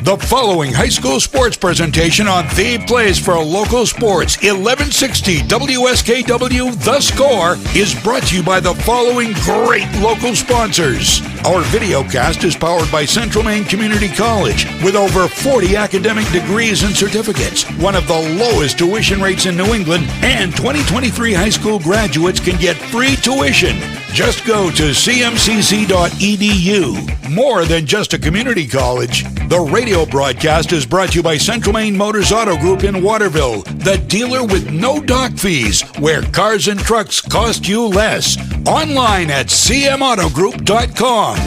The following high school sports presentation on The Place for Local Sports, 1160 WSKW The Score, is brought to you by the following great local sponsors. Our videocast is powered by Central Maine Community College with over 40 academic degrees and certificates, one of the lowest tuition rates in New England, and 2023 high school graduates can get free tuition. Just go to cmcc.edu. More than just a community college. The radio broadcast is brought to you by Central Maine Motors Auto Group in Waterville, the dealer with no dock fees, where cars and trucks cost you less. Online at cmautogroup.com.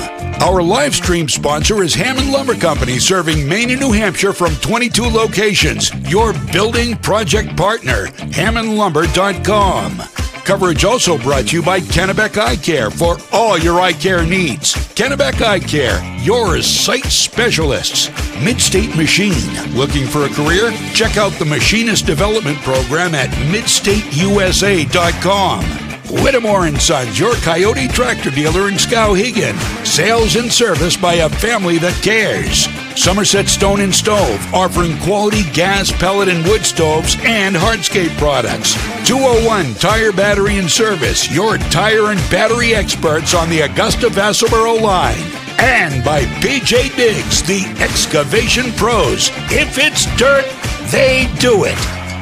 Our live stream sponsor is Hammond Lumber Company, serving Maine and New Hampshire from 22 locations. Your building project partner, hammondlumber.com. Coverage also brought to you by Kennebec Eye Care for all your eye care needs. Kennebec Eye Care, your sight specialists. Midstate Machine. Looking for a career? Check out the Machinist Development Program at midstateusa.com. Whittemore & Sons, your Coyote tractor dealer in Skowhegan. Sales and service by a family that cares. Somerset Stone and Stove, offering quality gas, pellet, and wood stoves and hardscape products. 201 Tire, Battery, and Service, your tire and battery experts on the Augusta-Vassalboro line. And by PJ Diggs, the excavation pros. If it's dirt, they do it.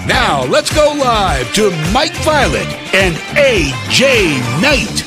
Now, let's go live to Mike Violet and A.J. Knight.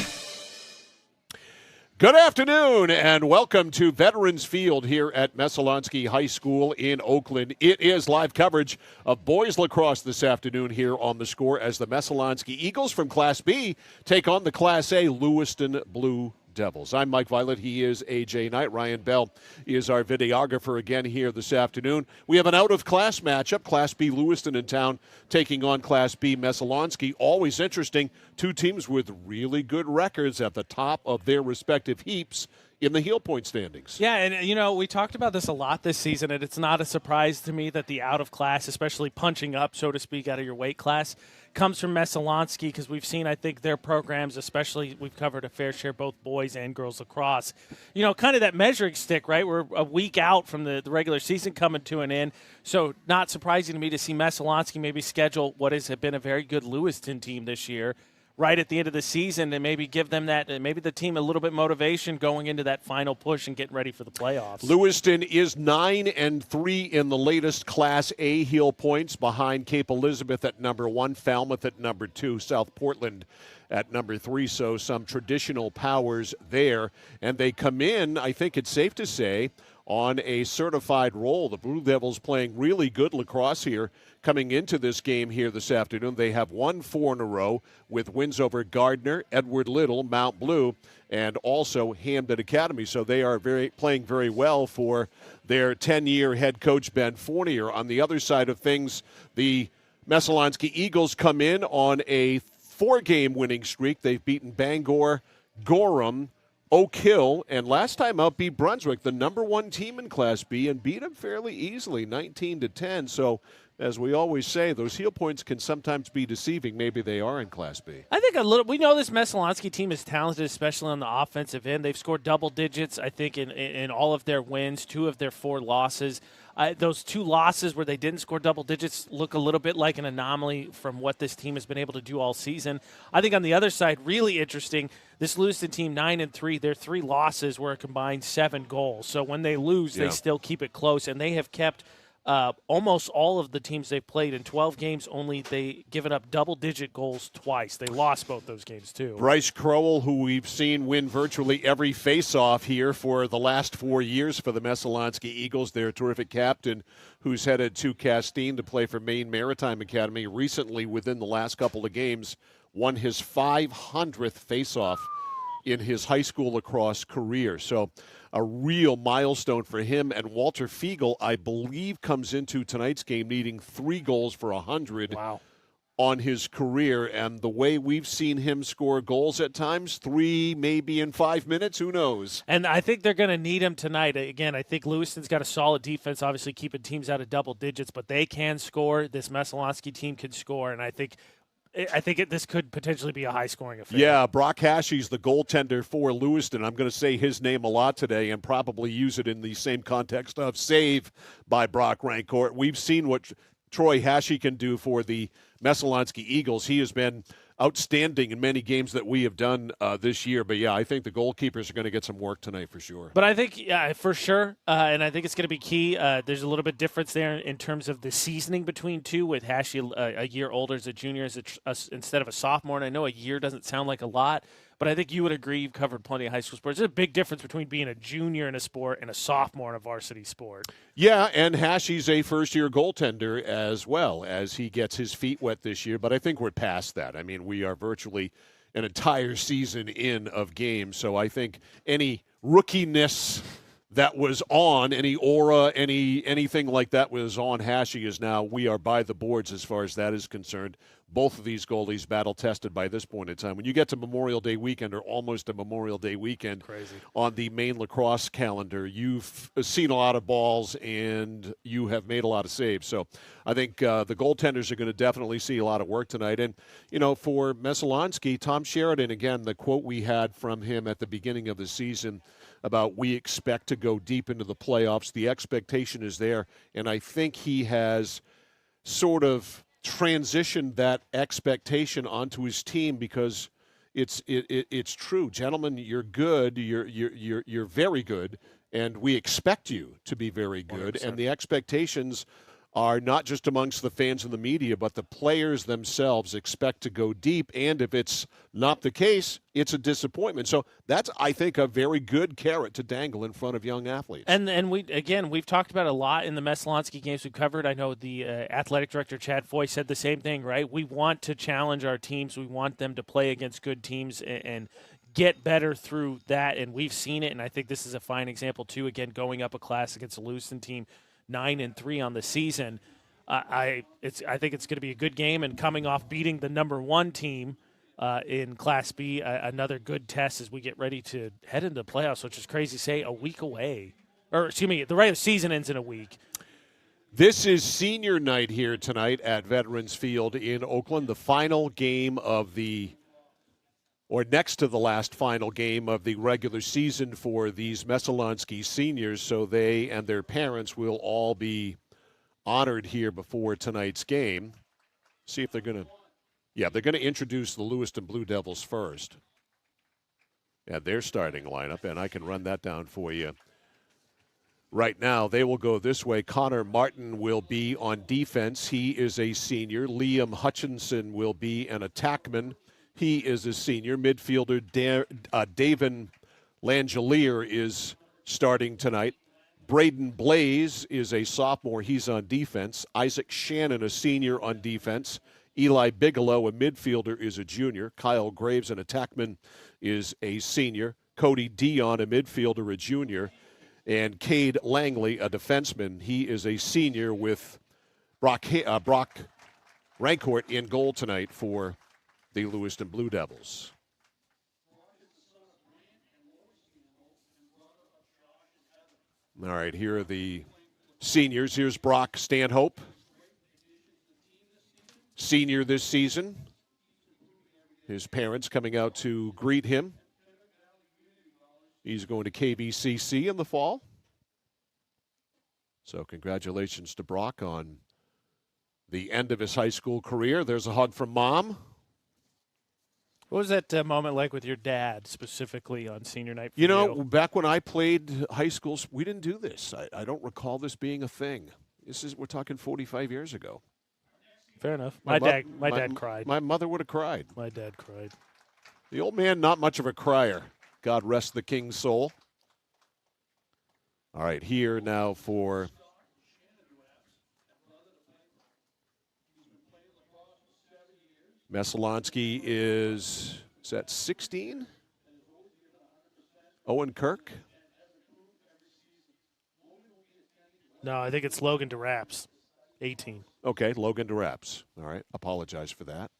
Good afternoon, and welcome to Veterans Field here at Messalonskee High School in Oakland. It is live coverage of boys lacrosse this afternoon here on The Score as the Messalonskee Eagles from Class B take on the Class A Lewiston Blue Devils. I'm Mike Violet. He is A.J. Knight. Ryan Bell is our videographer again here this afternoon. We have an out-of-class matchup. Class B Lewiston in town taking on Class B Messalonskee. Always interesting. Two teams with really good records at the top of their respective heaps in the heel point standings. Yeah, and, you know, we talked about this a lot this season, and it's not a surprise to me that the out-of-class, especially punching up, so to speak, out of your weight class, comes from Messalonskee, because we've seen, I think, their programs, especially we've covered a fair share, both boys and girls lacrosse. You know, kind of that measuring stick, right? We're a week out from the regular season coming to an end, so not surprising to me to see Messalonskee maybe schedule what has been a very good Lewiston team this year right at the end of the season, and maybe give them that, maybe the team a little bit motivation going into that final push and getting ready for the playoffs. Lewiston is 9-3 in the latest Class A heel points, behind Cape Elizabeth at number 1, Falmouth at number 2, South Portland at number 3, so some traditional powers there. And they come in, I think it's safe to say, on a certified roll. The Blue Devils playing really good lacrosse here coming into this game here this afternoon. They have won 4 in a row with wins over Gardner, Edward Little, Mount Blue, and also Hamden Academy. So they are playing very well for their 10-year head coach, Ben Fournier. On the other side of things, the Messalonskee Eagles come in on a 4-game winning streak. They've beaten Bangor, Gorham, Oak Hill, and last time out beat Brunswick, the number 1 team in Class B, and beat them fairly easily, 19-10. So, as we always say, those heel points can sometimes be deceiving. Maybe they are in Class B. I think we know this Messalonskee team is talented, especially on the offensive end. They've scored double digits, I think, in all of their wins, 2 of their 4 losses. Those 2 losses where they didn't score double digits look a little bit like an anomaly from what this team has been able to do all season. I think on the other side, really interesting, this Lewiston team 9-3, their 3 losses were a combined 7 goals. So when they lose, they still keep it close, and they have kept almost all of the teams they've played in 12 games, only they given up double-digit goals twice. They lost both those games, too. Bryce Crowell, who we've seen win virtually every face-off here for the last 4 years for the Messalonskee Eagles, their terrific captain, who's headed to Castine to play for Maine Maritime Academy, recently, within the last couple of games, won his 500th face-off in his high school lacrosse career. So a real milestone for him. And Walter Fiegel, I believe, comes into tonight's game needing 3 goals for 100 on his career. And the way we've seen him score goals at times, 3 maybe in 5 minutes, who knows? And I think they're going to need him tonight. Again, I think Lewiston's got a solid defense, obviously keeping teams out of double digits, but they can score. This Messalonskee team can score, and I think I think this could potentially be a high-scoring affair. Yeah, Brock Hashey's the goaltender for Lewiston. I'm going to say his name a lot today and probably use it in the same context of save by Brock Rancourt. We've seen what Troy Hashey can do for the Messalonskee Eagles. He has been outstanding in many games that we have done this year. But, yeah, I think the goalkeepers are going to get some work tonight for sure. But I think, yeah, for sure, and I think it's going to be key. There's a little bit difference there in terms of the seasoning between two, with Hashey a year older as a junior instead of a sophomore. And I know a year doesn't sound like a lot, but I think you would agree, you've covered plenty of high school sports. There's a big difference between being a junior in a sport and a sophomore in a varsity sport. Yeah, and Hashey's a first-year goaltender as well, as he gets his feet wet this year. But I think we're past that. I mean, we are virtually an entire season in of games. So I think any rookiness that was on, any aura, anything like that was on Hashey is now, we are by the boards as far as that is concerned. Both of these goalies battle-tested by this point in time. When you get to Memorial Day weekend, or almost a Memorial Day weekend, Crazy. On the main lacrosse calendar, you've seen a lot of balls and you have made a lot of saves. So I think the goaltenders are going to definitely see a lot of work tonight. And, you know, for Messalonskee, Tom Sheridan, again, the quote we had from him at the beginning of the season about we expect to go deep into the playoffs. The expectation is there, and I think he has sort of transitioned that expectation onto his team, because it's true, gentlemen. You're good. You're very good, and we expect you to be very good. 100%. And the expectations are not just amongst the fans and the media, but the players themselves expect to go deep. And if it's not the case, it's a disappointment. So that's, I think, a very good carrot to dangle in front of young athletes. And we've talked about it a lot in the Messalonskee games we've covered. I know the athletic director, Chad Foy, said the same thing, right? We want to challenge our teams. We want them to play against good teams and get better through that. And we've seen it, and I think this is a fine example, too, again, going up a class against a Lewiston team, 9-3 on the season. I think it's going to be a good game, and coming off beating the number one team in Class B, another good test as we get ready to head into the playoffs, which is crazy to say, a week away. Or, excuse me, the regular season ends in a week. This is senior night here tonight at Veterans Field in Oakland, the final game of or next to the last final game of the regular season for these Messalonskee seniors, so they and their parents will all be honored here before tonight's game. See if they're going to introduce the Lewiston Blue Devils first. Yeah, their starting lineup, and I can run that down for you right now. They will go this way. Connor Martin will be on defense. He is a senior. Liam Hutchinson will be an attackman. He is a senior. Midfielder Davin Langelier is starting tonight. Braden Blaze is a sophomore. He's on defense. Isaac Shannon, a senior, on defense. Eli Bigelow, a midfielder, is a junior. Kyle Graves, an attackman, is a senior. Cody Dion, a midfielder, a junior. And Cade Langley, a defenseman. He is a senior, with Brock Rancourt in goal tonight for the Lewiston Blue Devils. All right, here are the seniors. Here's Brock Stanhope, senior this season. His parents coming out to greet him. He's going to KVCC in the fall. So congratulations to Brock on the end of his high school career. There's a hug from Mom. What was that moment like with your dad, specifically on senior night? You know, back when I played high school, we didn't do this. I don't recall this being a thing. We're talking 45 years ago. Fair enough. My dad cried. My mother would have cried. My dad cried. The old man, not much of a crier. God rest the king's soul. All right, here now for Messalonskee is that 16? Owen Kirk? No, I think it's Logan DeRaps, 18. Okay, Logan DeRaps. All right, apologize for that.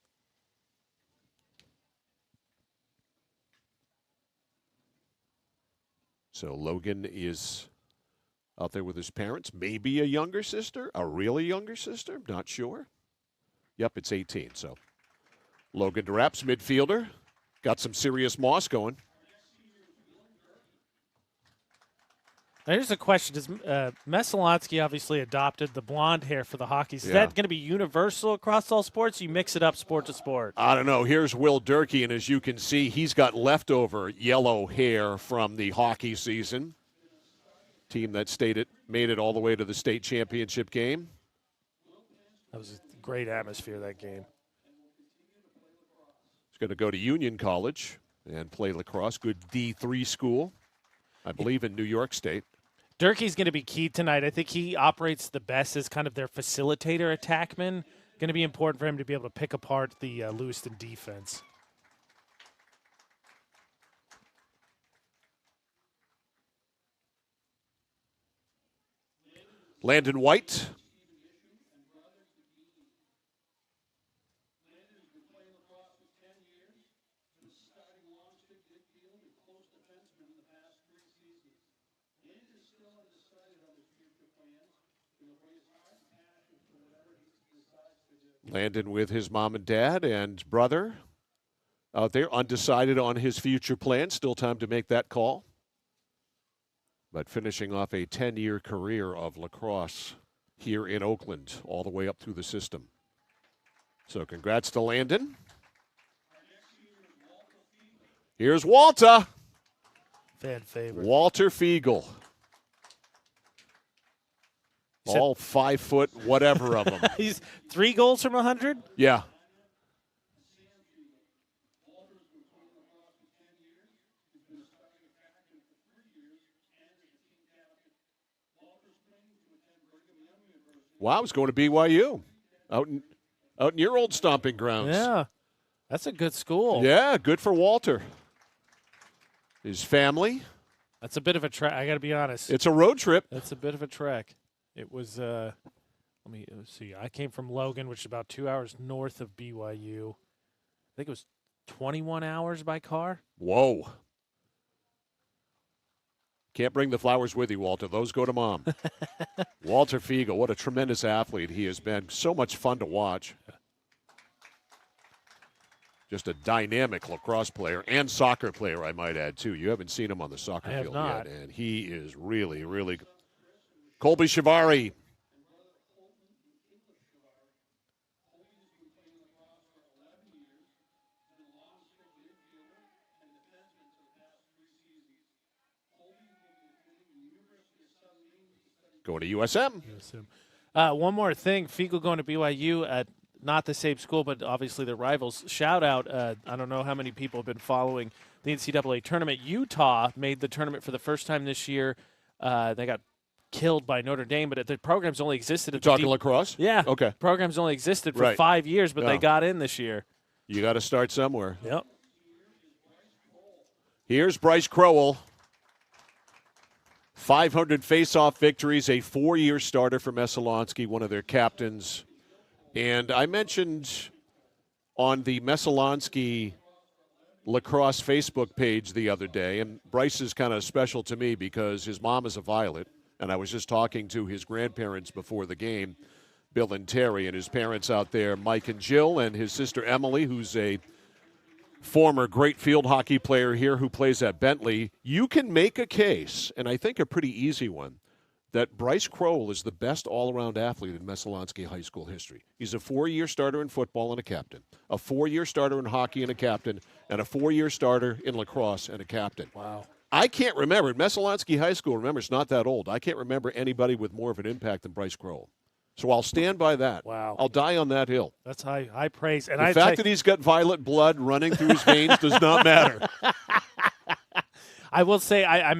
So Logan is out there with his parents. Maybe a younger sister, a really younger sister, not sure. Yep, it's 18, so Logan Draps, midfielder. Got some serious moss going. Now, here's a question. Does Messalonskee obviously adopted the blonde hair for the hockey? Is Yeah. that going to be universal across all sports? You mix it up sport to sport. I don't know. Here's Will Durkee, and as you can see, he's got leftover yellow hair from the hockey season. Team that made it all the way to the state championship game. That was a great atmosphere, that game. He's going to go to Union College and play lacrosse. Good D3 school, I believe, in New York State. Durkee's going to be key tonight. I think he operates the best as kind of their facilitator attackman. Going to be important for him to be able to pick apart the Lewiston defense. Landon White. Landon with his mom and dad and brother out there, undecided on his future plans. Still time to make that call. But finishing off a 10-year career of lacrosse here in Oakland, all the way up through the system. So congrats to Landon. Here's Walter. Fan favorite. Walter Fiegel. All 5 foot, whatever of them. He's 3 goals from 100? Yeah. Wow, he's going to BYU. Out in your old stomping grounds. Yeah. That's a good school. Yeah, good for Walter. His family. That's a bit of a trek. I got to be honest. It's a road trip. That's a bit of a trek. It was, let's see. I came from Logan, which is about 2 hours north of BYU. I think it was 21 hours by car. Whoa. Can't bring the flowers with you, Walter. Those go to Mom. Walter Fiegel, what a tremendous athlete he has been. So much fun to watch. Just a dynamic lacrosse player and soccer player, I might add, too. You haven't seen him on the soccer field yet, and he is really, really good. Colby Shivari. Going to USM. One more thing. Fiegel going to BYU at not the same school, but obviously the rivals. Shout out, I don't know how many people have been following the NCAA tournament. Utah made the tournament for the first time this year. They got killed by Notre Dame, but the program's only existed. You're talking lacrosse? Yeah. Okay. Program's only existed for 5 years, but they got in this year. You got to start somewhere. Yep. Here's Bryce Crowell. 500 face-off victories, a 4-year starter for Messalonskee, one of their captains. And I mentioned on the Messalonskee lacrosse Facebook page the other day, and Bryce is kind of special to me because his mom is a Violet, and I was just talking to his grandparents before the game, Bill and Terry, and his parents out there, Mike and Jill, and his sister Emily, who's a former great field hockey player here who plays at Bentley. You can make a case, and I think a pretty easy one, that Bryce Crowell is the best all-around athlete in Messalonskee High School history. He's a 4-year starter in football and a captain, a 4-year starter in hockey and a captain, and a 4-year starter in lacrosse and a captain. Wow. I can't remember. Messalonskee High School, remember, it's not that old. I can't remember anybody with more of an impact than Bryce Crowell. So I'll stand by that. Wow. I'll die on that hill. That's high praise. And the fact that he's got violet blood running through his veins does not matter. I will say I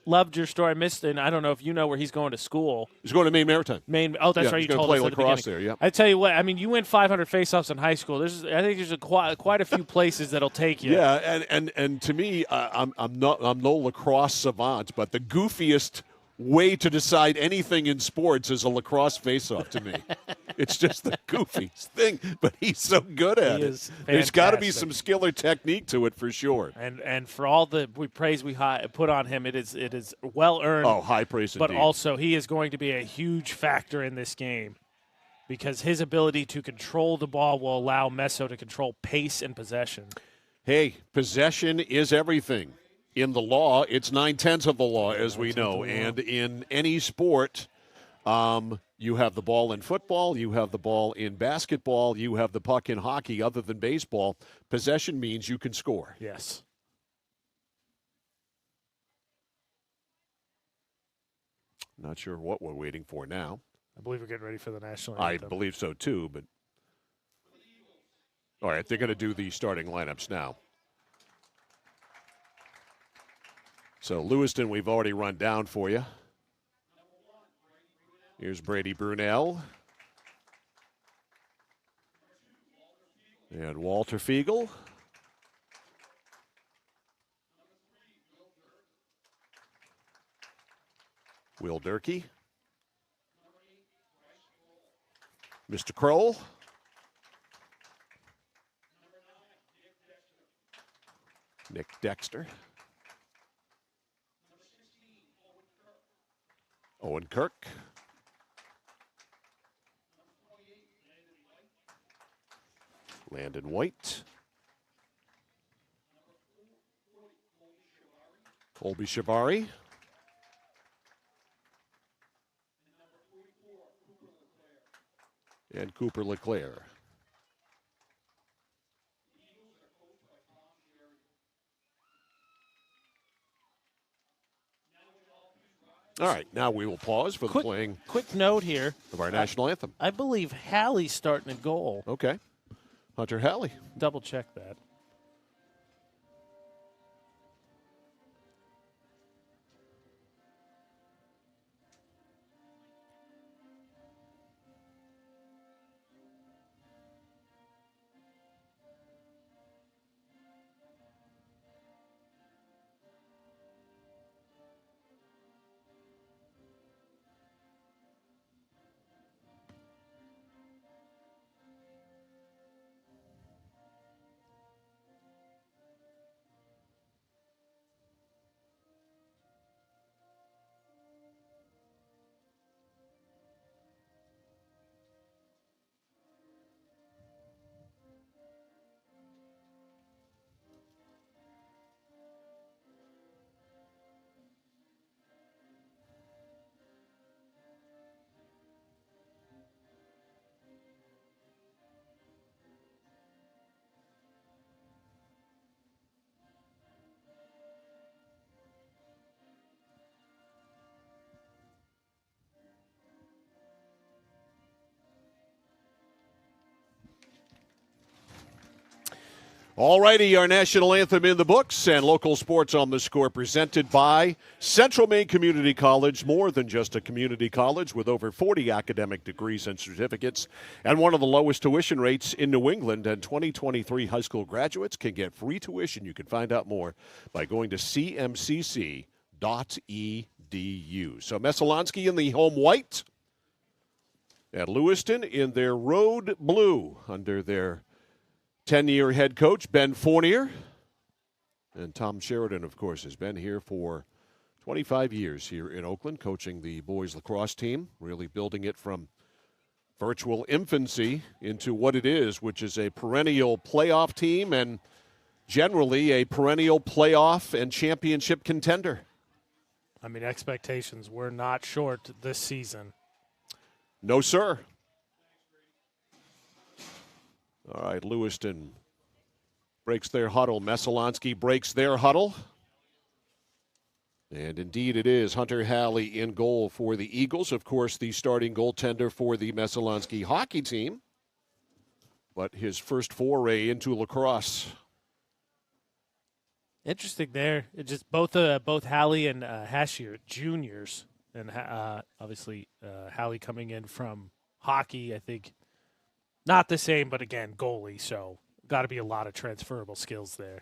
loved your story. I missed, and I don't know if you know where he's going to school. He's going to Maine Maritime. Oh, that's right. He's You going told to play us at the lacrosse beginning. there. Yeah. I tell you what. I mean, you win 500 faceoffs in high school. I think there's quite a few places that'll take you. Yeah, and to me, I'm no lacrosse savant, but the goofiest way to decide anything in sports is a lacrosse faceoff to me. It's just the goofiest thing, but he's so good at it. There's got to be some skill or technique to it for sure. And for all the praise we put on him, it is well earned. Oh, high praise but indeed. also he is going to be a huge factor in this game. because his ability to control the ball will allow Meso to control pace and possession. Hey, possession is everything. In the law, it's 9/10 of the law, as we know. And in any sport, you have the ball in football, you have the ball in basketball, you have the puck in hockey. Other than baseball, possession means you can score. Yes. Not sure what we're waiting for now. I believe we're getting ready for the national I anthem. believe so, too. But all right, they're going to do the starting lineups now. So Lewiston, we've already run down for you. Here's Brady Brunel. And Walter Fiegel. Will Durkee. Mr. Kroll. Nick Dexter. Owen Kirk. Landon White. Colby Shivari. And Cooper LeClaire. All right, now we will pause for the playing Quick note here. of our national anthem. I believe Halley's starting at goal. Okay. Hunter Halley. Double check that. All righty, our national anthem in the books and local sports on the score presented by Central Maine Community College, more than just a community college with over 40 academic degrees and certificates and one of the lowest tuition rates in New England. And 2023 high school graduates can get free tuition. You can find out more by going to cmcc.edu. So Messalonskee in the home white at Lewiston in their road blue under their 10-year head coach, Ben Fournier. And Tom Sheridan, of course, has been here for 25 years here in Oakland, coaching the boys lacrosse team, really building it from virtual infancy into what it is, which is a perennial playoff team and generally a perennial playoff and championship contender. I mean, expectations were not short this season. No, sir. All right, Lewiston breaks their huddle. Messalonskee breaks their huddle. And indeed it is Hunter Halley in goal for the Eagles. Of course, the starting goaltender for the Messalonskee hockey team. But his first foray into lacrosse. Interesting there. It just both Halley and Hashier juniors, and obviously Halley coming in from hockey. I think not the same, but again goalie. So got to be a lot of transferable skills there.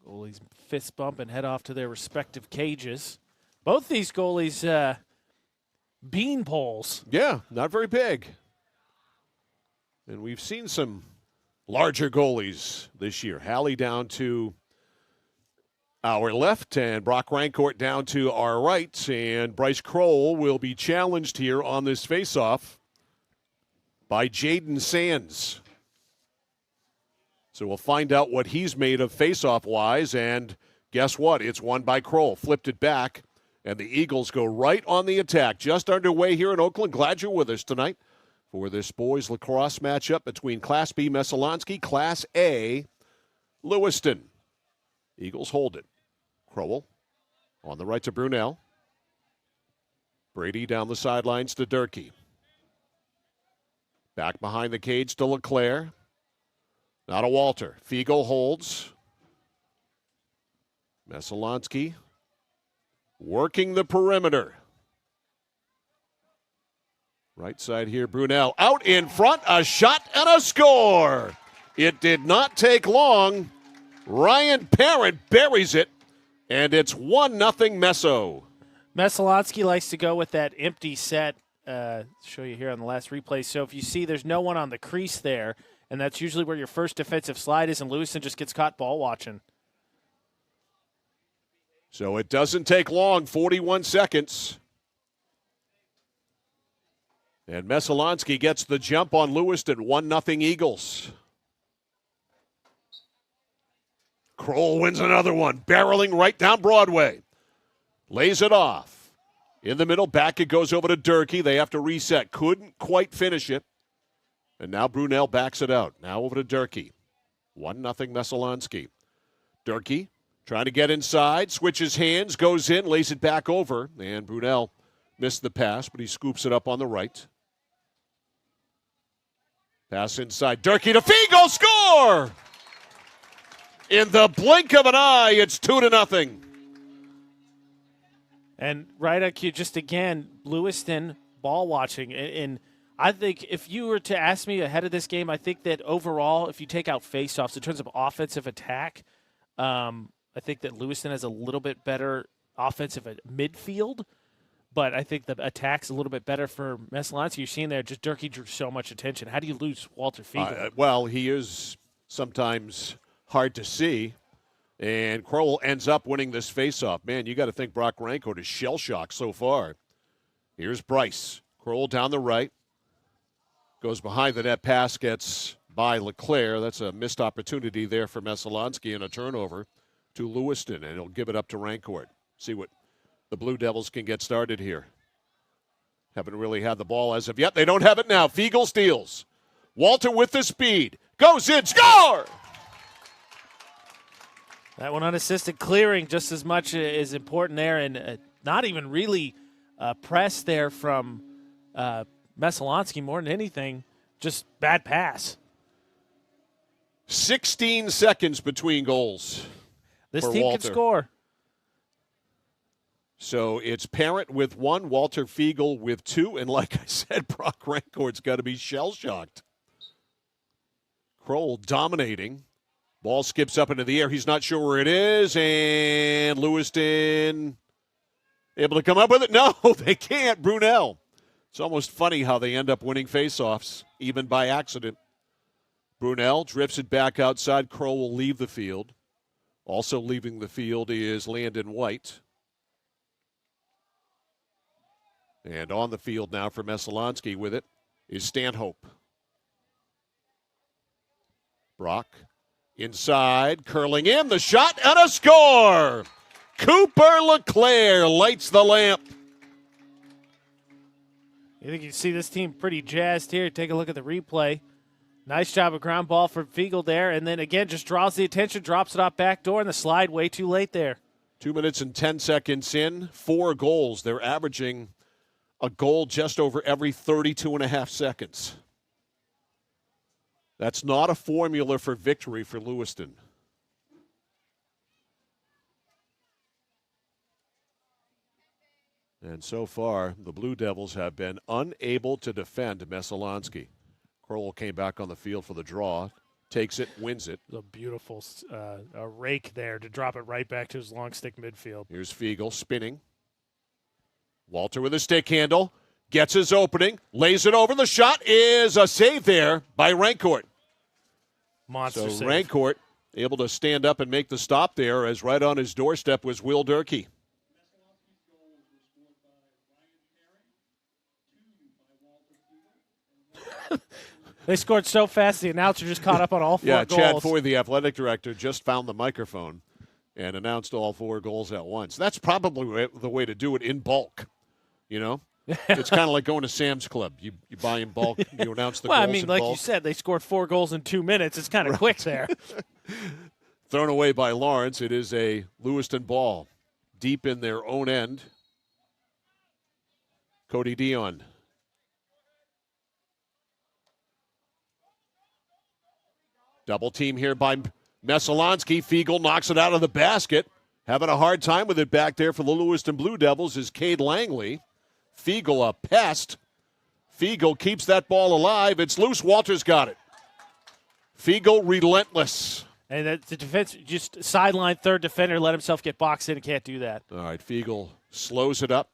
Goalies fist bump and head off to their respective cages. Both these goalies, bean poles. Yeah, not very big. And we've seen some larger goalies this year. Halley down to our left, and Brock Rancourt down to our right, and Bryce Kroll will be challenged here on this faceoff by Jaden Sands. So we'll find out what he's made of faceoff-wise, and guess what? It's won by Kroll. Flipped it back, and the Eagles go right on the attack. Just underway here in Oakland. Glad you're with us tonight for this boys lacrosse matchup between Class B Messalonskee, Class A Lewiston. Eagles hold it. Crowell on the right to Brunel. Brady down the sidelines to Durkee. Back behind the cage to LeClaire. Now to Walter. Fiegel holds. Messalonskee working the perimeter. Right side here, Brunel out in front. A shot and a score. It did not take long. Ryan Parent buries it, and it's 1-0 Messo. Messalonskee likes to go with that empty set. Show you here on the last replay. So if you see there's no one on the crease there, and that's usually where your first defensive slide is, and Lewiston just gets caught ball watching. So it doesn't take long, 41 seconds. And Messalonskee gets the jump on Lewiston, 1-0 Eagles. Kroll wins another one, barreling right down Broadway. Lays it off. In the middle, back it goes over to Durkee. They have to reset. Couldn't quite finish it. And now Brunel backs it out. Now over to Durkee. 1-0 Messalonskee. Durkee trying to get inside, switches hands, goes in, lays it back over. And Brunel missed the pass, but he scoops it up on the right. Pass inside. Durkee to Fiegel. Score! In the blink of an eye, it's 2-0. And right at cue, just again, Lewiston ball watching. And I think if you were to ask me ahead of this game, I think that overall, if you take out faceoffs, in terms of offensive attack, I think that Lewiston has a little bit better offensive midfield. But I think the attack's a little bit better for Messalonskee. You're seeing there, just Durkee drew so much attention. How do you lose Walter Fiegel? Well, he is sometimes hard to see. And Kroll ends up winning this faceoff. Man, you got to think Brock Rancourt is shell-shocked so far. Here's Bryce. Kroll down the right. Goes behind the net. Pass gets by LeClaire. That's a missed opportunity there for Messalonskee and a turnover to Lewiston. And he'll give it up to Rancourt. See what the Blue Devils can get started here. Haven't really had the ball as of yet. They don't have it now. Fiegel steals. Walter with the speed. Goes in. Score! That one unassisted clearing just as much is important there, and not even really press there from Messalonskee more than anything. Just bad pass. 16 seconds between goals. This for team Walter. can score. So it's Parent with 1, Walter Fiegel with 2, and like I said, Brock Rancourt's got to be shell-shocked. Kroll dominating. Ball skips up into the air. He's not sure where it is, and Lewiston able to come up with it? No, they can't. Brunel. It's almost funny how they end up winning faceoffs, even by accident. Brunel drifts it back outside. Kroll will leave the field. Also leaving the field is Landon White. And on the field now for Messalonskee with it is Stanhope. Brock inside, curling in, the shot, and a score! Cooper LeClaire lights the lamp. I think you see this team pretty jazzed here. Take a look at the replay. Nice job of ground ball for Fiegel there, and then again just draws the attention, drops it off back door, and the slide way too late there. 2 minutes and 10 seconds in, 4 goals. They're averaging a goal just over every 32 and a half seconds. That's not a formula for victory for Lewiston. And so far, the Blue Devils have been unable to defend Messalonskee. Kroll came back on the field for the draw, takes it, wins it. A beautiful a rake there to drop it right back to his long stick midfield. Here's Fiegel spinning. Walter with a stick handle, gets his opening, lays it over. The shot is a save there by Rancourt. Monster so save. Rancourt able to stand up and make the stop there, as right on his doorstep was Will Durkee. They scored so fast, the announcer just caught up on all 4 goals. Yeah, Chad Foy, the athletic director, just found the microphone and announced all 4 goals at once. That's probably the way to do it in bulk, you know? It's kind of like going to Sam's Club. You buy in bulk, you announce the goals in bulk. Well, I mean, like you said, they scored 4 goals in 2 minutes. It's kind of quick there. Thrown away by Lawrence. It is a Lewiston ball deep in their own end. Cody Dion. Double team here by Messalonskee. Fiegel knocks it out of the basket. Having a hard time with it back there for the Lewiston Blue Devils is Cade Langley. Fiegel a pest. Fiegel keeps that ball alive. It's loose. Walter's got it. Fiegel relentless. And the defense, just sideline third defender, let himself get boxed in and can't do that. All right, Fiegel slows it up.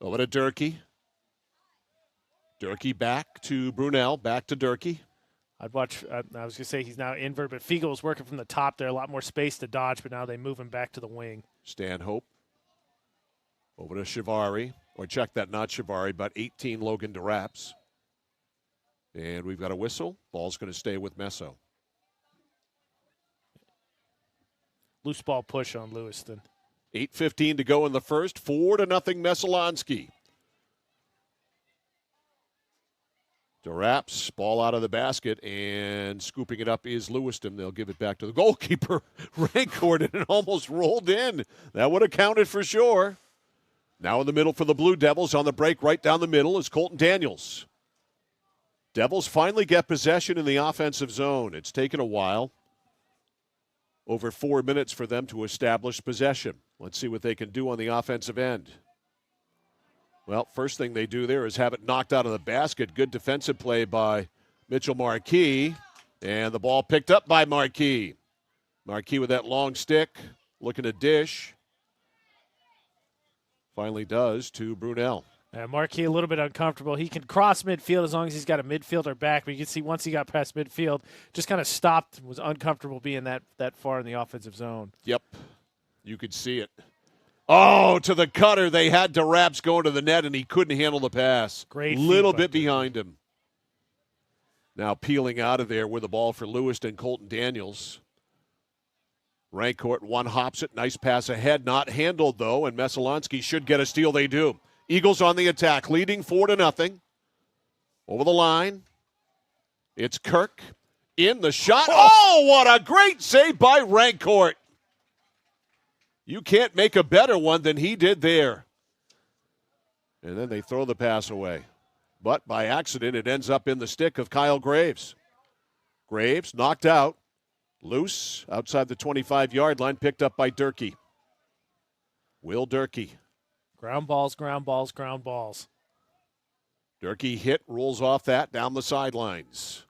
Over to Durkee. Durkee back to Brunel. Back to Durkee. I'd watch. I was going to say he's now invert, but Fiegel was working from the top there. A lot more space to dodge, but now they move him back to the wing. Stanhope. Over to Shivari. Or check that, not Shivari, but 18 Logan DeRaps. And we've got a whistle. Ball's going to stay with Messo. Loose ball push on Lewiston. 8:15 to go in the first. 4-0 Messalonskee. DeRaps, ball out of the basket, and scooping it up is Lewiston. They'll give it back to the goalkeeper, Rancourt, and it almost rolled in. That would have counted for sure. Now in the middle for the Blue Devils. On the break right down the middle is Colton Daniels. Devils finally get possession in the offensive zone. It's taken a while. Over 4 minutes for them to establish possession. Let's see what they can do on the offensive end. Well, first thing they do there is have it knocked out of the basket. Good defensive play by Mitchell Marquis. And the ball picked up by Marquis. Marquis with that long stick, looking to dish. Finally does to Brunel. Marquis a little bit uncomfortable. He can cross midfield as long as he's got a midfielder back. But you can see once he got past midfield, just kind of stopped, was uncomfortable being that far in the offensive zone. Yep, you could see it. Oh, to the cutter. They had DeRaps going to the net, and he couldn't handle the pass. Great. Little bit behind him. Now peeling out of there with the ball for Lewiston, Colton Daniels. Rancourt one-hops it. Nice pass ahead. Not handled, though, and Messalonskee should get a steal. They do. Eagles on the attack, leading 4-0. Over the line. It's Kirk in the shot. Oh, what a great save by Rancourt. You can't make a better one than he did there. And then they throw the pass away. But by accident, it ends up in the stick of Kyle Graves. Graves knocked out. Loose outside the 25-yard line, picked up by Durkee. Will Durkee. Ground balls, ground balls, ground balls. Durkee hit, rolls off that, down the sidelines.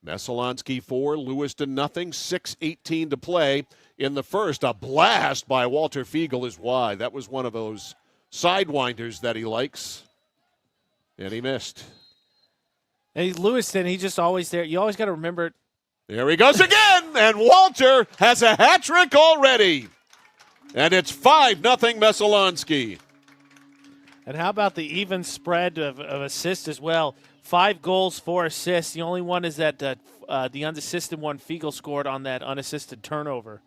Messalonskee 4, Lewiston nothing, 6:18 to play in the first. A blast by Walter Fiegel is wide. That was one of those sidewinders that he likes, and he missed. And Lewiston, he's just always there. You always got to remember. There he goes again, and Walter has a hat trick already. And it's 5-0 Messalonskee. And how about the even spread of assists as well? 5 goals, 4 assists. The only one is that the unassisted one Fiegel scored on that unassisted turnover.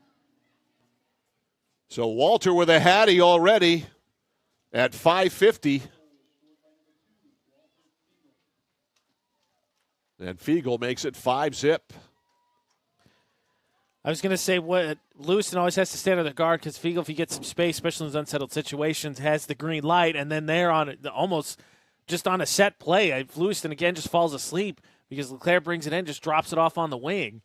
So Walter with a hattie already at 5:50. And Fiegel makes it 5-0. I was going to say what Lewiston always has to stand on their guard because Fiegel, if he gets some space, especially in those unsettled situations, has the green light, and then they're on almost just on a set play. If Lewiston again just falls asleep because Leclerc brings it in, just drops it off on the wing.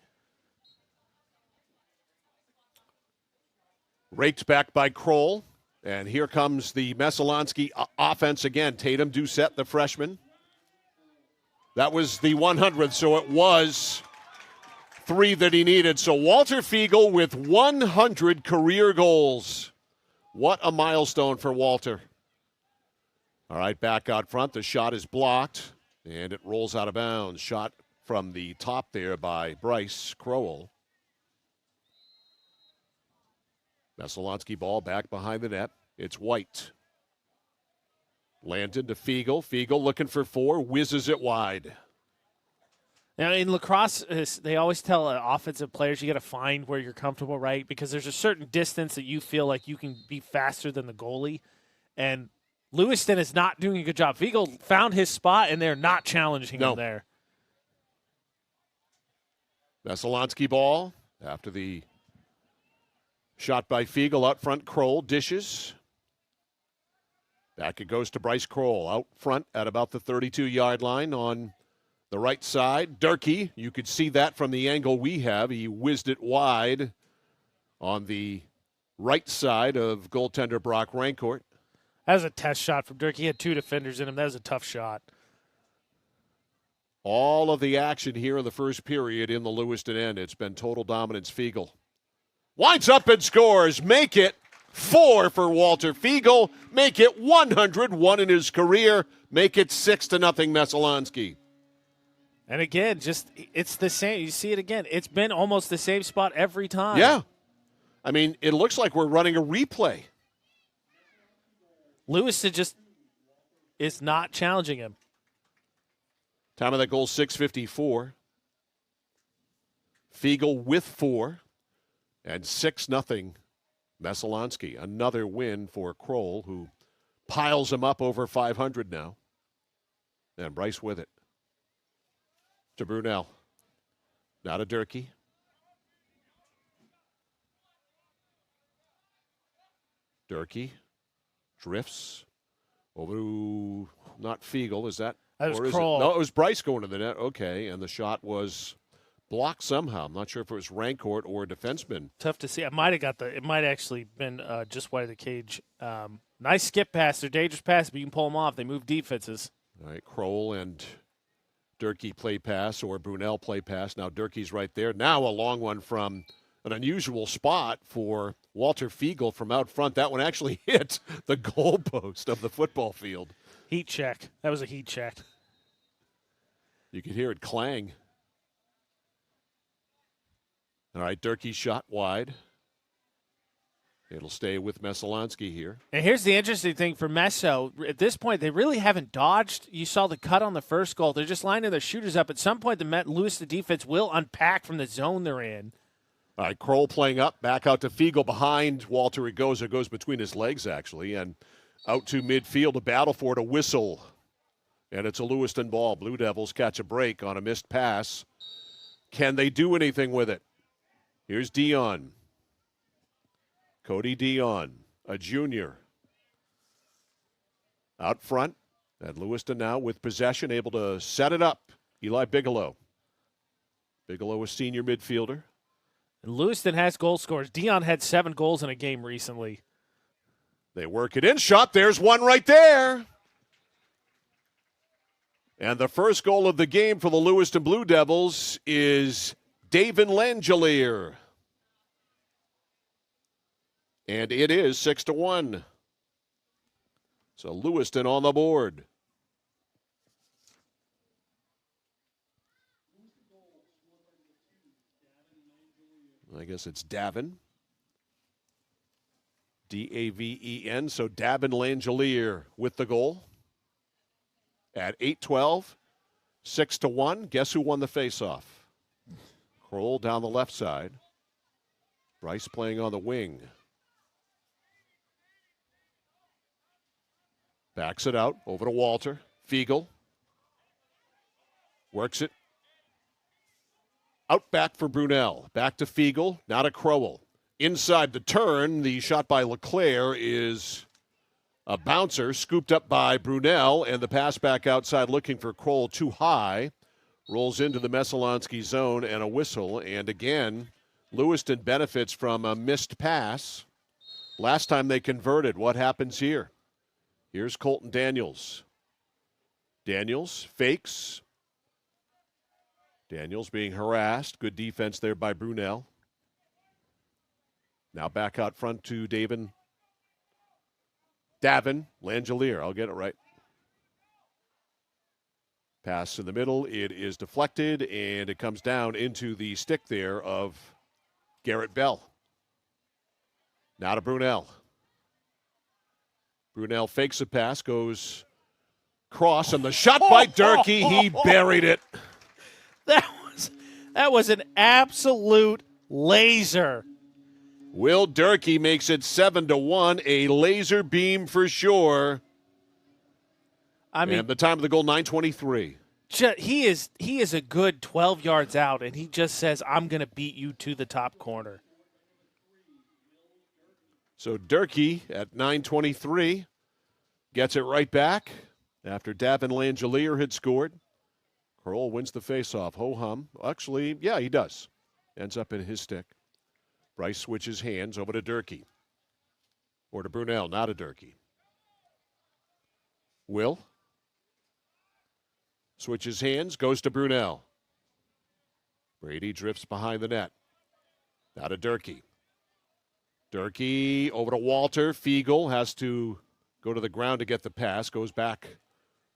Raked back by Kroll, and here comes the Messalonskee offense again. Tatum Doucette, the freshman. That was the 100th, so it was 3 that he needed. So Walter Fiegel with 100 career goals. What a milestone for Walter. All right, back out front. The shot is blocked, and it rolls out of bounds. Shot from the top there by Bryce Crowell. Messalonskee ball back behind the net. It's White. Landon to Fiegel. Fiegel looking for 4, whizzes it wide. Now, in lacrosse, they always tell offensive players you got to find where you're comfortable, right? Because there's a certain distance that you feel like you can be faster than the goalie. And Lewiston is not doing a good job. Fiegel found his spot, and they're not challenging him there. Messalonskee ball after the shot by Fiegel out front. Kroll dishes. Back it goes to Bryce Kroll out front at about the 32-yard line on the right side. Durkee, you could see that from the angle we have. He whizzed it wide on the right side of goaltender Brock Rancourt. That was a test shot from Durkee. He had 2 defenders in him. That was a tough shot. All of the action here in the first period in the Lewiston end. It's been total dominance. Fiegel winds up and scores. Make it 4 for Walter Fiegel. Make it 101 in his career. Make it 6-0 Messalonskee. And again, it's the same. You see it again. It's been almost the same spot every time. Yeah. I mean, it looks like we're running a replay. Lewiston just is not challenging him. Time of that goal, 6:54. Fiegel with 4. And 6-0 Messalonskee. Another win for Kroll, who piles him up over 500 now. And Bryce with it. To Brunel. Now to Durkee. Durkee drifts over to not Fiegel. Is that? That was Kroll. No, it was Bryce going to the net. Okay, and the shot was blocked somehow. I'm not sure if it was Rancourt or a defenseman. Tough to see. It might have actually been just wide of the cage. Nice skip pass. They're dangerous pass, but you can pull them off. They move defenses. All right, Kroll and Durkee play pass, or Brunel play pass. Now Durkee's right there. Now a long one from an unusual spot for Walter Fiegel from out front. That one actually hit the goalpost of the football field. Heat check. That was a heat check. You could hear it clang. All right, Durkee's shot wide. It'll stay with Messalonskee here. And here's the interesting thing for Messo. At this point, they really haven't dodged. You saw the cut on the first goal. They're just lining their shooters up. At some point, the Lewiston defense will unpack from the zone they're in. All right, Kroll playing up, back out to Fiegel behind Walter. It goes between his legs, actually, and out to midfield, a battle for it, a whistle. And it's a Lewiston ball. Blue Devils catch a break on a missed pass. Can they do anything with it? Here's Dion. Cody Dion, a junior. Out front, and Lewiston now with possession, able to set it up. Eli Bigelow. Bigelow, a senior midfielder. And Lewiston has goal scorers. Dion had 7 goals in a game recently. They work it in. Shot. There's one right there. And the first goal of the game for the Lewiston Blue Devils is David Langelier. And it is 6-1. So Lewiston on the board. I guess it's Davin. D-A-V-E-N. So Davin Langelier with the goal. At 8-12, 6-1. Guess who won the faceoff? Kroll down the left side. Bryce playing on the wing. Backs it out, over to Walter. Fiegel. Works it. Out back for Brunel. Back to Fiegel, now to Crowell. Inside the turn, the shot by LeClaire is a bouncer, scooped up by Brunel, and the pass back outside looking for Kroll too high. Rolls into the Messalonskee zone and a whistle. And again, Lewiston benefits from a missed pass. Last time they converted. What happens here? Here's Colton Daniels. Daniels fakes. Daniels being harassed. Good defense there by Brunel. Now back out front to Davin Langelier. I'll get it right. Pass in the middle. It is deflected, and it comes down into the stick there of Garrett Bell. Now to Brunel. Brunel fakes a pass, goes cross, and the shot by Durkee. He buried it. That was an absolute laser. Will Durkee makes it 7-1. A laser beam for sure. I mean, and the time of the goal, 9:23. He is a good 12 yards out, and he just says, I'm going to beat you to the top corner. So Durkee at 9:23 gets it right back after Davin Langelier had scored. Kroll wins the faceoff. Ho-hum. Actually, yeah, he does. Ends up in his stick. Bryce switches hands over to Durkee. Or to Brunel, not to Durkee. Will switches hands, goes to Brunel. Brady drifts behind the net. Now to Durkee. Durkee over to Walter. Fiegel has to go to the ground to get the pass. Goes back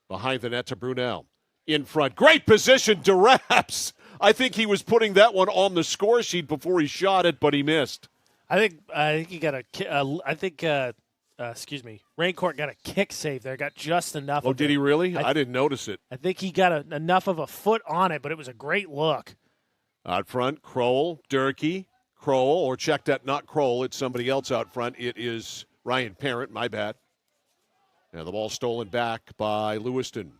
behind the net to Brunel. In front. Great position. DeRaps. I think he was putting that one on the score sheet before he shot it, but he missed. I think he got Raincourt got a kick save there. Got just enough. Oh, did he really? I didn't notice it. I think he got enough of a foot on it, but it was a great look. Out front, Kroll, Durkee, Kroll, or check that, not Kroll. It's somebody else out front. It is Ryan Parent, my bad. And the ball stolen back by Lewiston.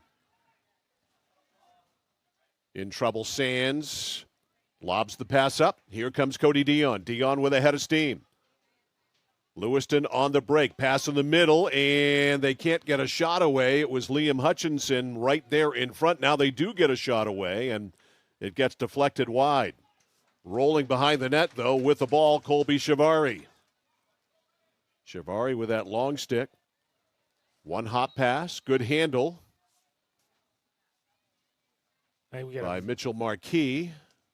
In trouble, Sands lobs the pass up. Here comes Cody Dion. Dion with a head of steam. Lewiston on the break. Pass in the middle, and they can't get a shot away. It was Liam Hutchinson right there in front. Now they do get a shot away, and it gets deflected wide. Rolling behind the net, though, with the ball, Colby Shivari. Shivari with that long stick. One hop pass, good handle. By Mitchell Marquis.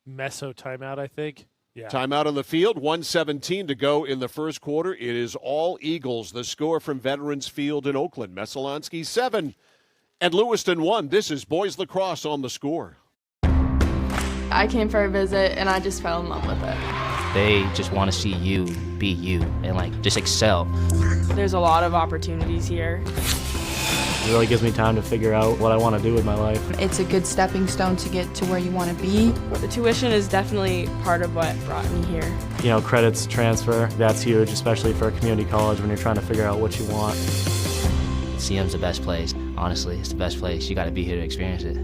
Meso timeout, I think. Yeah. Timeout on the field, 1:17 to go in the first quarter. It is all Eagles. The score from Veterans Field in Oakland. Messalonskee 7 and Lewiston 1. This is boys lacrosse on the score. I came for a visit and I just fell in love with it. They just want to see you be you and just excel. There's a lot of opportunities here. It really gives me time to figure out what I want to do with my life. It's a good stepping stone to get to where you want to be. The tuition is definitely part of what brought me here. Credits transfer, that's huge, especially for a community college when you're trying to figure out what you want. CM's the best place. Honestly, it's the best place. You got to be here to experience it.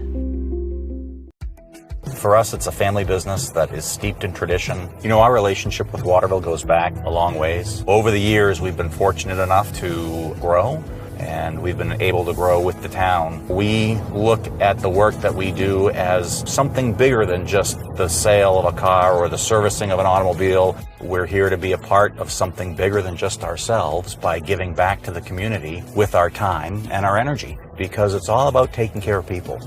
For us, it's a family business that is steeped in tradition. Our relationship with Waterville goes back a long ways. Over the years, we've been fortunate enough to grow, and we've been able to grow with the town. We look at the work that we do as something bigger than just the sale of a car or the servicing of an automobile. We're here to be a part of something bigger than just ourselves by giving back to the community with our time and our energy, because it's all about taking care of people.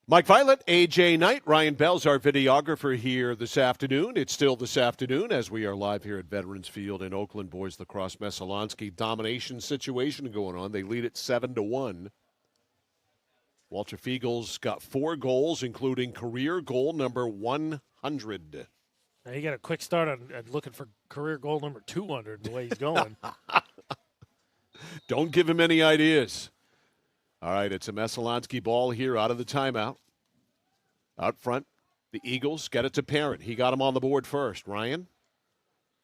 Mike Violet, AJ Knight, Ryan Bell's our videographer here this afternoon. It's still this afternoon as we are live here at Veterans Field in Oakland. Boys lacrosse Messalonskee domination situation going on. They lead it 7-1. Walter Fiegel's got 4 goals, including career goal number 100. Now he got a quick start on looking for career goal number 200 the way he's going. Don't give him any ideas. All right, it's a Messalonskee ball here out of the timeout. Out front, the Eagles get it to Parent. He got him on the board first. Ryan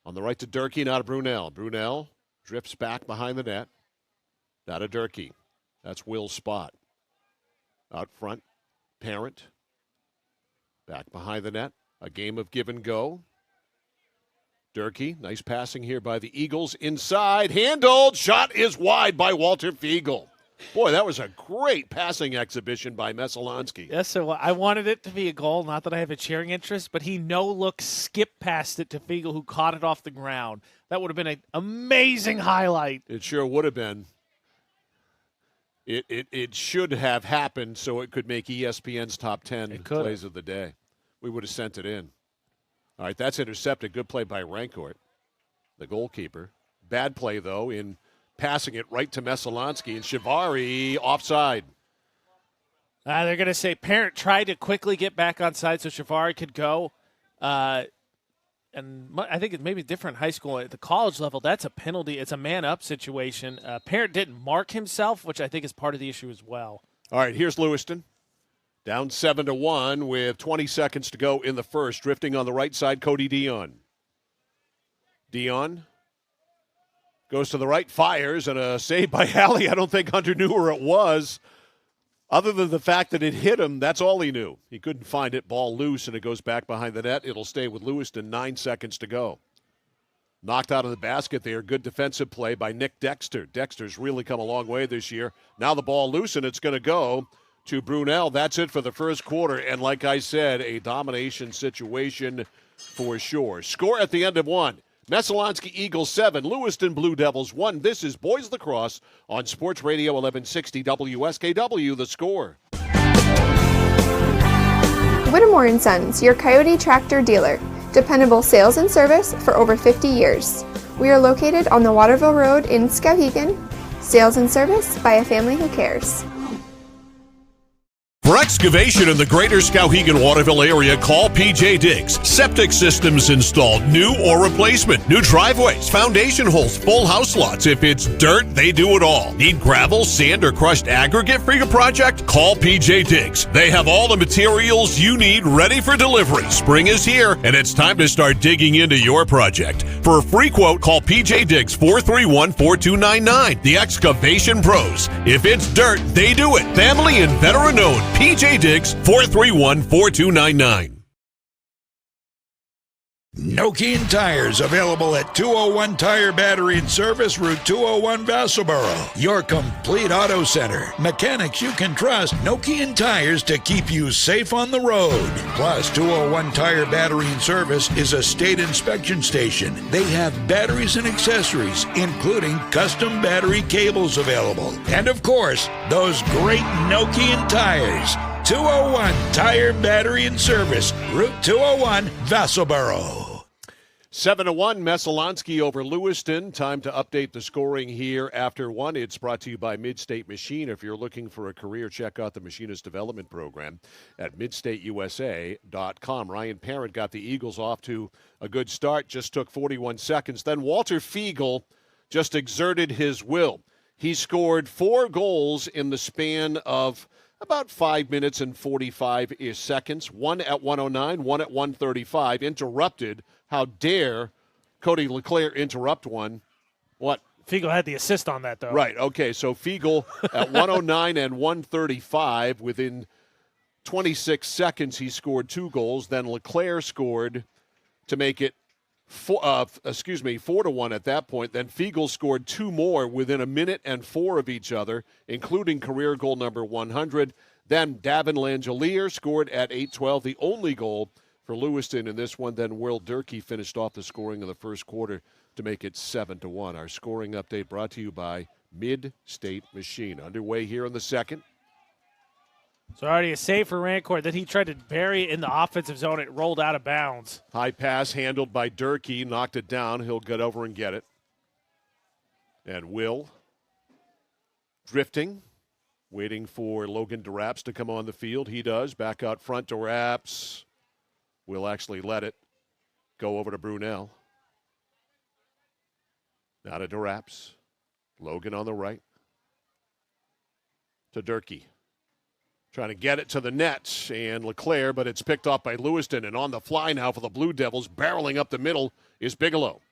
on the right to Durkee, now to Brunel. Brunel drifts back behind the net. Now to Durkee. That's Will's spot. Out front, Parent. Back behind the net. A game of give and go. Durkee, nice passing here by the Eagles. Inside, handled. Shot is wide by Walter Fiegel. Boy, that was a great passing exhibition by Messalonskee. Yes, so I wanted it to be a goal. Not that I have a cheering interest, but he no-look skipped past it to Fiegel, who caught it off the ground. That would have been an amazing highlight. It sure would have been. It should have happened so it could make ESPN's top 10 plays of the day. We would have sent it in. All right, that's intercepted. Good play by Rancourt, the goalkeeper. Bad play, though, in passing it right to Messalonskee, and Shivari offside. They're going to say Parent tried to quickly get back on side so Shivari could go. I think it's maybe different in high school. At the college level, that's a penalty. It's a man-up situation. Parent didn't mark himself, which I think is part of the issue as well. All right, here's Lewiston. Down 7-1 with 20 seconds to go in the first. Drifting on the right side, Cody Dion. Dion goes to the right, fires, and a save by Hallie. I don't think Hunter knew where it was. Other than the fact that it hit him, that's all he knew. He couldn't find it. Ball loose, and it goes back behind the net. It'll stay with Lewiston. 9 seconds to go. Knocked out of the basket there. Good defensive play by Nick Dexter. Dexter's really come a long way this year. Now the ball loose, and it's going to go to Brunel. That's it for the first quarter. And like I said, a domination situation for sure. Score at the end of one. Messalonskee Eagles 7, Lewiston Blue Devils 1. This is Boys Lacrosse on Sports Radio 1160 WSKW, The Score. Whittemore & Sons, your Coyote tractor dealer. Dependable sales and service for over 50 years. We are located on the Waterville Road in Skowhegan. Sales and service by a family who cares. For excavation in the greater Skowhegan-Waterville area, call PJ Diggs. Septic systems installed, new or replacement. New driveways, foundation holes, full house lots. If it's dirt, they do it all. Need gravel, sand, or crushed aggregate for your project? Call PJ Diggs. They have all the materials you need ready for delivery. Spring is here, and it's time to start digging into your project. For a free quote, call PJ Diggs 431-4299. The Excavation Pros. If it's dirt, they do it. Family and veteran-owned. PJ Diggs, 431-4299. Nokian Tires, available at 201 Tire Battery and Service, Route 201, Vassalboro. Your complete auto center. Mechanics you can trust. Nokian Tires to keep you safe on the road. Plus, 201 Tire Battery and Service is a state inspection station. They have batteries and accessories, including custom battery cables available. And of course, those great Nokian tires. 201 Tire Battery and Service, Route 201, Vassalboro. 7-1, Messalonskee over Lewiston. Time to update the scoring here after one. It's brought to you by Midstate Machine. If you're looking for a career, check out the Machinist Development Program at midstateusa.com. Ryan Parent got the Eagles off to a good start, just took 41 seconds. Then Walter Fiegel just exerted his will. He scored 4 goals in the span of about 5 minutes and 45-ish seconds. One at 109, one at 135. Interrupted. How dare Cody Leclerc interrupt one? What? Fiegel had the assist on that, though. Right, okay. So Fiegel at 109 and 135. Within 26 seconds, he scored 2 goals. Then Leclerc scored to make it 4-1 at that point. Then Fiegel scored 2 more within a minute and 4 of each other, including career goal number 100. Then Davin Langelier scored at 8:12, the only goal for Lewiston in this one. Then Will Durkee finished off the scoring of the first quarter to make it 7-1. Our scoring update brought to you by Mid-State Machine. Underway here in the second. So already a save for Rancourt. Then he tried to bury it in the offensive zone. It rolled out of bounds. High pass handled by Durkee. Knocked it down. He'll get over and get it. And Will drifting. Waiting for Logan Duraps to come on the field. He does. Back out front, Duraps will actually let it go over to Brunel. Now to Duraps. Logan on the right. To Durkee. Trying to get it to the net, and Leclerc, but it's picked off by Lewiston, and on the fly now for the Blue Devils, barreling up the middle is Bigelow.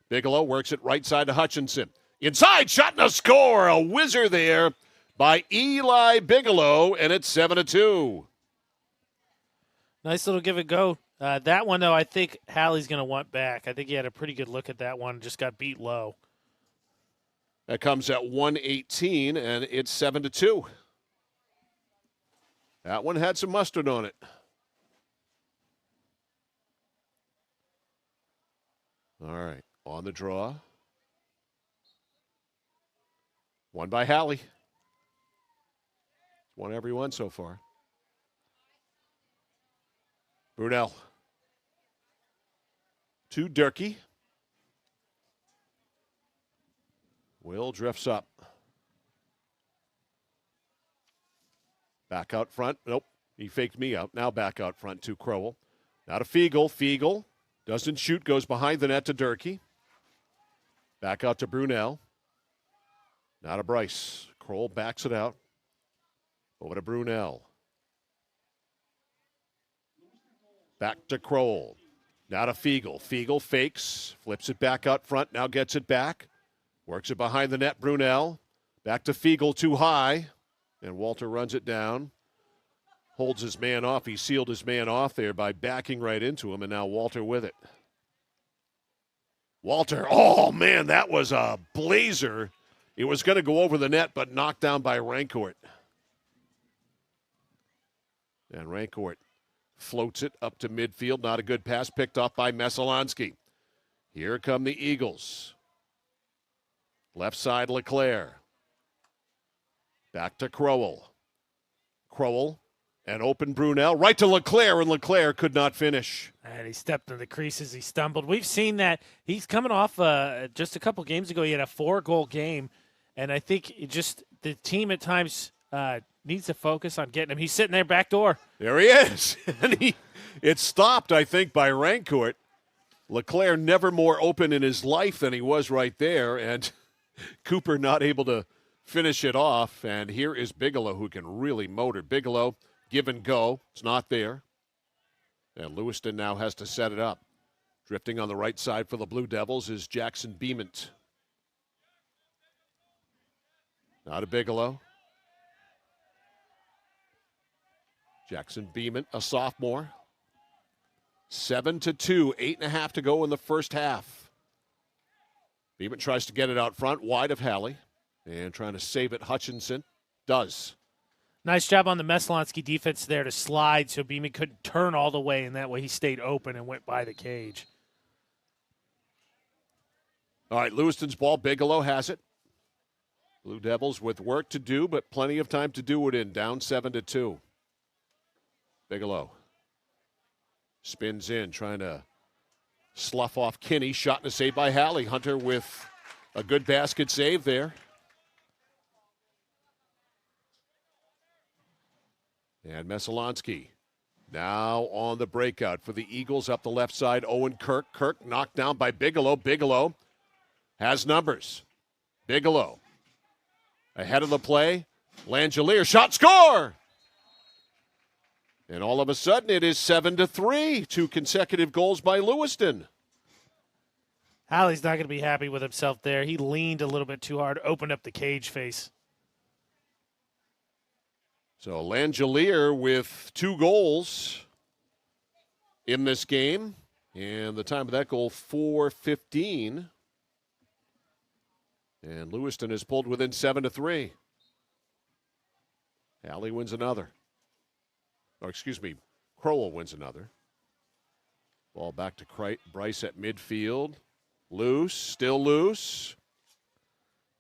Bigelow works it right side to Hutchinson. Inside, shot and a score! A whizzer there by Eli Bigelow, and it's 7-2. Nice little give and go. That one, though, I think Hallie's going to want back. I think he had a pretty good look at that one, just got beat low. That comes at 1:18, and it's 7-2. That one had some mustard on it. All right, on the draw. One by Hallie. Won every one so far. Brunel. To Durkee. Will drifts up. Back out front. Nope. He faked me out. Now back out front to Crowell. Now to Fiegel. Fiegel Doesn't shoot, goes behind the net to Durkee. Back out to Brunel. Now to Bryce. Kroll backs it out. Over to Brunel. Back to Kroll. Now to Fiegel. Fiegel fakes, flips it back out front, now gets it back. Works it behind the net, Brunel. Back to Fiegel, too high. And Walter runs it down. Holds his man off. He sealed his man off there by backing right into him, and now Walter with it. Walter, oh man, that was a blazer. It was going to go over the net, but knocked down by Rancourt. And Rancourt floats it up to midfield. Not a good pass picked off by Messalonskee. Here come the Eagles. Left side, LeClaire. Back to Crowell. Crowell and open Brunel. Right to LeClaire, and LeClaire could not finish. And he stepped in the creases. He stumbled. We've seen that. He's coming off just a couple games ago. He had a 4-goal game. And I think the team at times needs to focus on getting him. He's sitting there back door. There he is. And it stopped, I think, by Rancourt. LeClaire never more open in his life than he was right there. And Cooper not able to finish it off. And here is Bigelow, who can really motor. Bigelow, give and go. It's not there. And Lewiston now has to set it up. Drifting on the right side for the Blue Devils is Jackson Beament. Now to Bigelow. Jackson Beament, a sophomore. 7-2, 8.5 to go in the first half. Beament tries to get it out front, wide of Halley. And trying to save it, Hutchinson does. Nice job on the Messalonskee defense there to slide so Beament couldn't turn all the way, and that way he stayed open and went by the cage. All right, Lewiston's ball. Bigelow has it. Blue Devils with work to do, but plenty of time to do it in. Down 7-2. Bigelow spins in, trying to slough off Kinney. Shot and a save by Halley. Hunter with a good basket save there. And Messalonskee now on the breakout for the Eagles up the left side. Owen Kirk. Kirk knocked down by Bigelow. Bigelow has numbers. Bigelow ahead of the play. Langelier, shot, score! And all of a sudden it is 7-3. 2 consecutive goals by Lewiston. Halley's not going to be happy with himself there. He leaned a little bit too hard, opened up the cage face. So Langelier with 2 goals in this game. And the time of that goal, 4:15. And Lewiston is pulled within 7-3. Halley wins another. Or excuse me, Crowell wins another. Ball back to Bryce at midfield. Loose, still loose.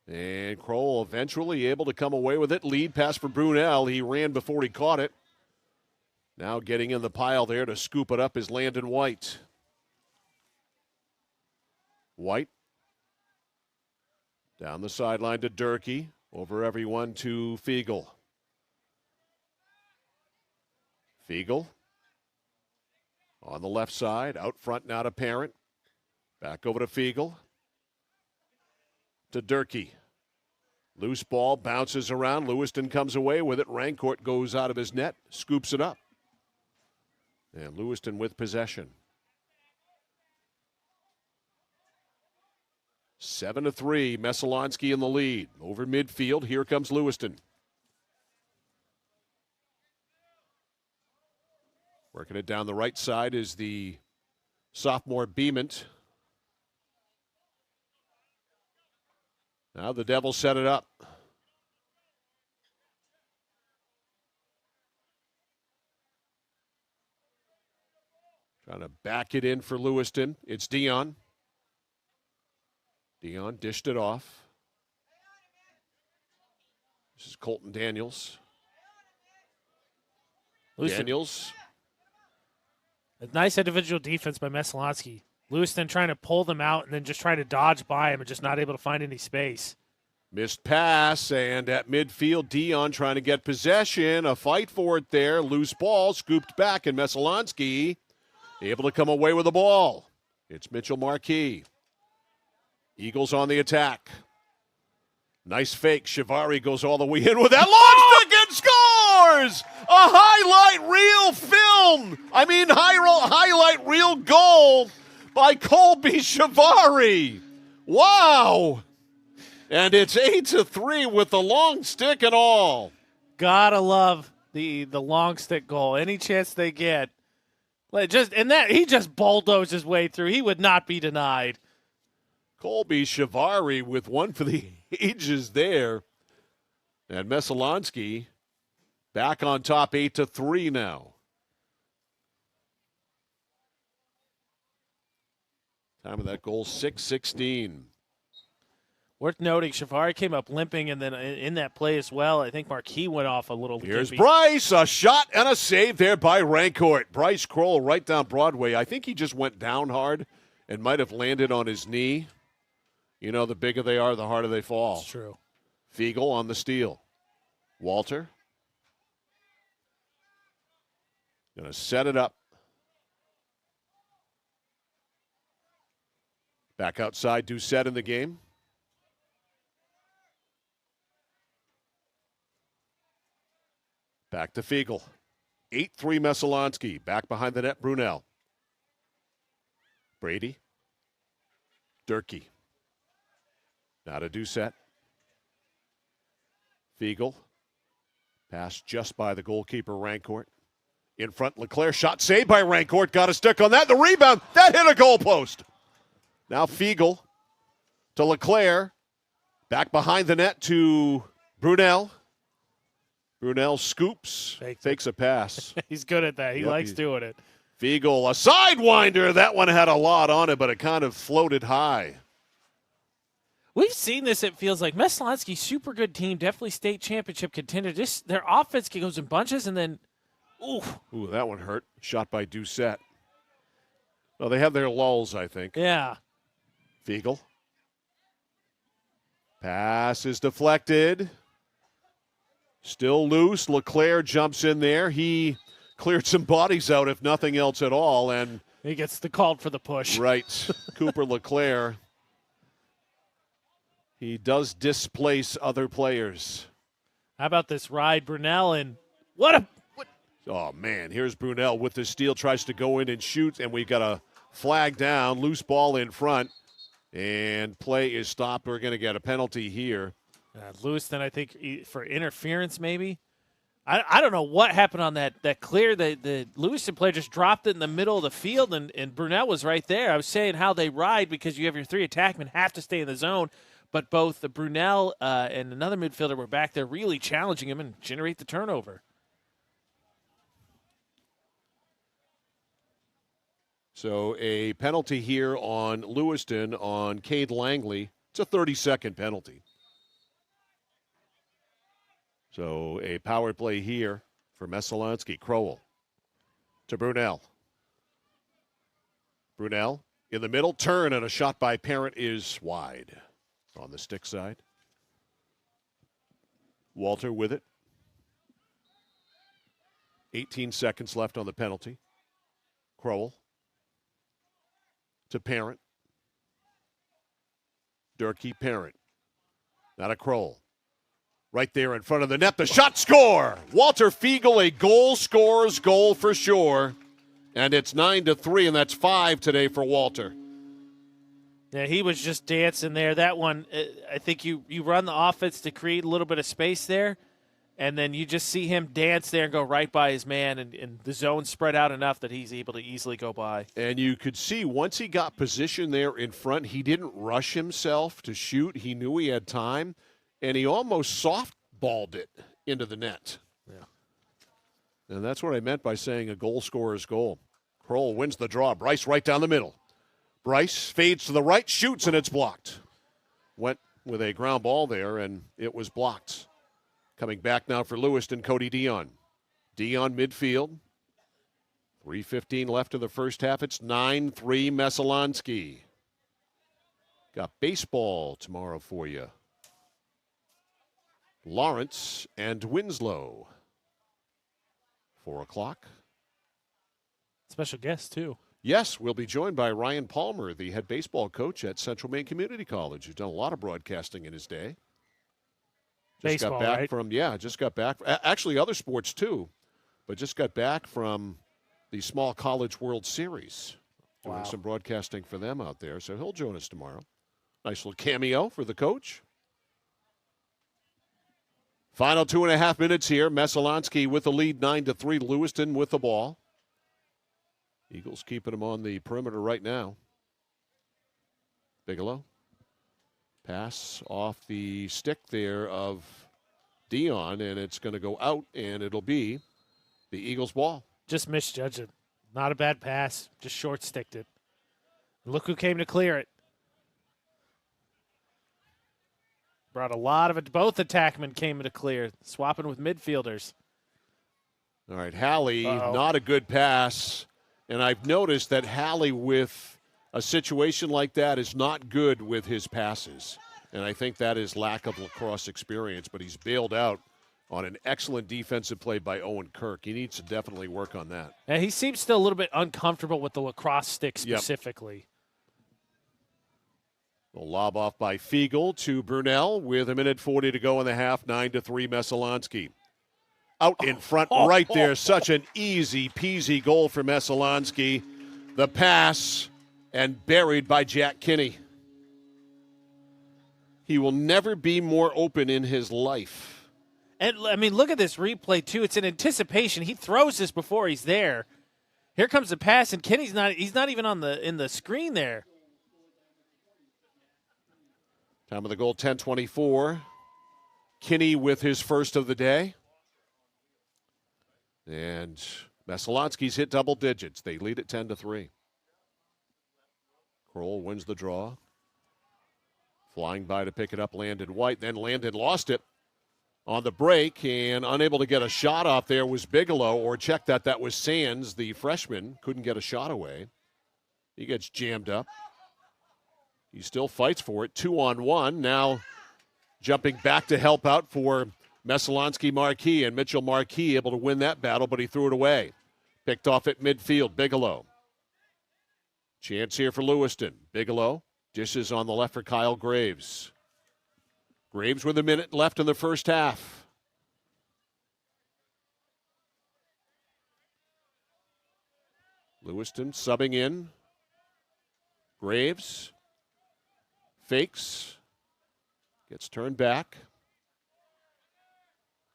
And Crowell eventually able to come away with it. Lead pass for Brunel. He ran before he caught it. Now getting in the pile there to scoop it up is Landon White. White down the sideline to Durkee. Over everyone to Fiegel. Fiegel on the left side. Out front now to Parent. Back over to Fiegel. To Durkee. Loose ball, bounces around. Lewiston comes away with it. Rancourt goes out of his net, scoops it up. And Lewiston with possession. 7-3, Messalonskee in the lead. Over midfield, here comes Lewiston. Working it down the right side is the sophomore Beament. Now the Devils set it up. Trying to back it in for Lewiston. It's Dion. Dion dished it off. This is Colton Daniels. Daniels. A nice individual defense by Messalonskee. Lewiston trying to pull them out and then just trying to dodge by him and just not able to find any space. Missed pass, and at midfield, Dion trying to get possession. A fight for it there. Loose ball, scooped back, and Messalonskee able to come away with the ball. It's Mitchell Marquis. Eagles on the attack. Nice fake. Shivari goes all the way in with that long stick and scores! A highlight reel goal by Colby Shivari. Wow! And it's 8-3 with the long stick and all. Gotta love the long stick goal. Any chance they get. He just bulldozed his way through. He would not be denied. Colby Shivari with one for the ages there. And Messalonskee back on top 8-3 now. Time of that goal, 6:16. Worth noting, Shivari came up limping, and then in that play as well, I think Marquis went off a little. Here's gimpy. Bryce, a shot and a save there by Rancourt. Bryce Kroll right down Broadway. I think he just went down hard and might have landed on his knee. You know, the bigger they are, the harder they fall. That's true. Fiegel on the steal. Walter. Going to set it up. Back outside, Doucette in the game. Back to Fiegel. 8-3 Messalonskee. Back behind the net, Brunel. Brady. Durkee. Now to Doucette. Fiegel. Pass just by the goalkeeper, Rancourt. In front, Leclerc. Shot saved by Rancourt. Got a stick on that. The rebound. That hit a goalpost. Now Fiegel to Leclerc. Back behind the net to Brunel. Brunel scoops. Fakes a pass. He's good at that. He likes doing it. Fiegel, a sidewinder. That one had a lot on it, but it kind of floated high. We've seen this, it feels like. Messalonskee, super good team, definitely state championship contender. Just their offense goes in bunches, and then, Ooh, that one hurt. Shot by Doucette. Well, they have their lulls, I think. Yeah. Fiegel. Pass is deflected. Still loose. Leclerc jumps in there. He cleared some bodies out, if nothing else at all, and he gets the call for the push. Right. Cooper Leclerc. He does displace other players. How about this ride, Brunel? And what? Oh, man. Here's Brunel with the steal. Tries to go in and shoot, and we've got a flag down. Loose ball in front. And play is stopped. We're going to get a penalty here. Lewiston, I think, for interference maybe. I don't know what happened on that clear. The Lewiston player just dropped it in the middle of the field, and Brunel was right there. I was saying how they ride because you have your three attackmen have to stay in the zone, but both the Brunel and another midfielder were back there really challenging him and generate the turnover. So a penalty here on Lewiston on Cade Langley. It's a 30-second penalty. So a power play here for Messalonskee. Crowell to Brunel. Brunel in the middle. Turn and a shot by Parent is wide on the stick side. Walter with it. 18 seconds left on the penalty. Crowell to Parent. Durkee, Parent. Not a Crowell. Right there in front of the net, the shot, score! Walter Fiegel, a goal scorer's goal for sure. And it's 9-3, and that's 5 today for Walter. Yeah, he was just dancing there. That one, I think you run the offense to create a little bit of space there, and then you just see him dance there and go right by his man, and the zone spread out enough that he's able to easily go by. And you could see once he got position there in front, he didn't rush himself to shoot. He knew he had time. And he almost softballed it into the net. Yeah. And that's what I meant by saying a goal scorer's goal. Kroll wins the draw. Bryce right down the middle. Bryce fades to the right, shoots, and it's blocked. Went with a ground ball there, and it was blocked. Coming back now for Lewiston, Cody Dion. Dion midfield. 3:15 left in the first half. It's 9-3 Messalonskee. Got baseball tomorrow for you. Lawrence and Winslow. 4 o'clock. Special guest, too. Yes, we'll be joined by Ryan Palmer, the head baseball coach at Central Maine Community College, who's done a lot of broadcasting in his day. Baseball, got back right? just got back. Actually, other sports too, but just got back from the Small College World Series. Doing some broadcasting for them out there, so he'll join us tomorrow. Nice little cameo for the coach. Final 2.5 minutes here. Messalonskee with the lead, 9-3. Lewiston with the ball. Eagles keeping them on the perimeter right now. Bigelow. Pass off the stick there of Dion, and it's going to go out, and it'll be the Eagles' ball. Just misjudged it. Not a bad pass. Just short-sticked it. Look who came to clear it. Brought a lot of it. Both attackmen came to clear, swapping with midfielders. All right, Halley, not a good pass. And I've noticed that Halley, with a situation like that, is not good with his passes. And I think that is lack of lacrosse experience. But he's bailed out on an excellent defensive play by Owen Kirk. He needs to definitely work on that. And he seems still a little bit uncomfortable with the lacrosse stick specifically. A lob off by Fiegel to Brunel with 1:40 to go in the half. 9-3 Messalonskee. Out in front right there. Such an easy peasy goal for Messalonskee. The pass and buried by Jack Kinney. He will never be more open in his life. And, I mean, look at this replay, too. It's an anticipation. He throws this before he's there. Here comes the pass, and Kinney's not even in the screen there. Time of the goal, 10:24. Kinney with his first of the day. And Messalonskee's hit double digits. They lead at 10-3. Kroll wins the draw. Flying by to pick it up, Landon White. Then Landon lost it on the break, and unable to get a shot off there was Bigelow, or check that was Sands, the freshman. Couldn't get a shot away. He gets jammed up. He still fights for it. 2-on-1. Now jumping back to help out for Messalonskee Marquis, and Mitchell Marquis able to win that battle, but he threw it away. Picked off at midfield, Bigelow. Chance here for Lewiston. Bigelow dishes on the left for Kyle Graves. Graves with a minute left in the first half. Lewiston subbing in. Graves fakes. Gets turned back.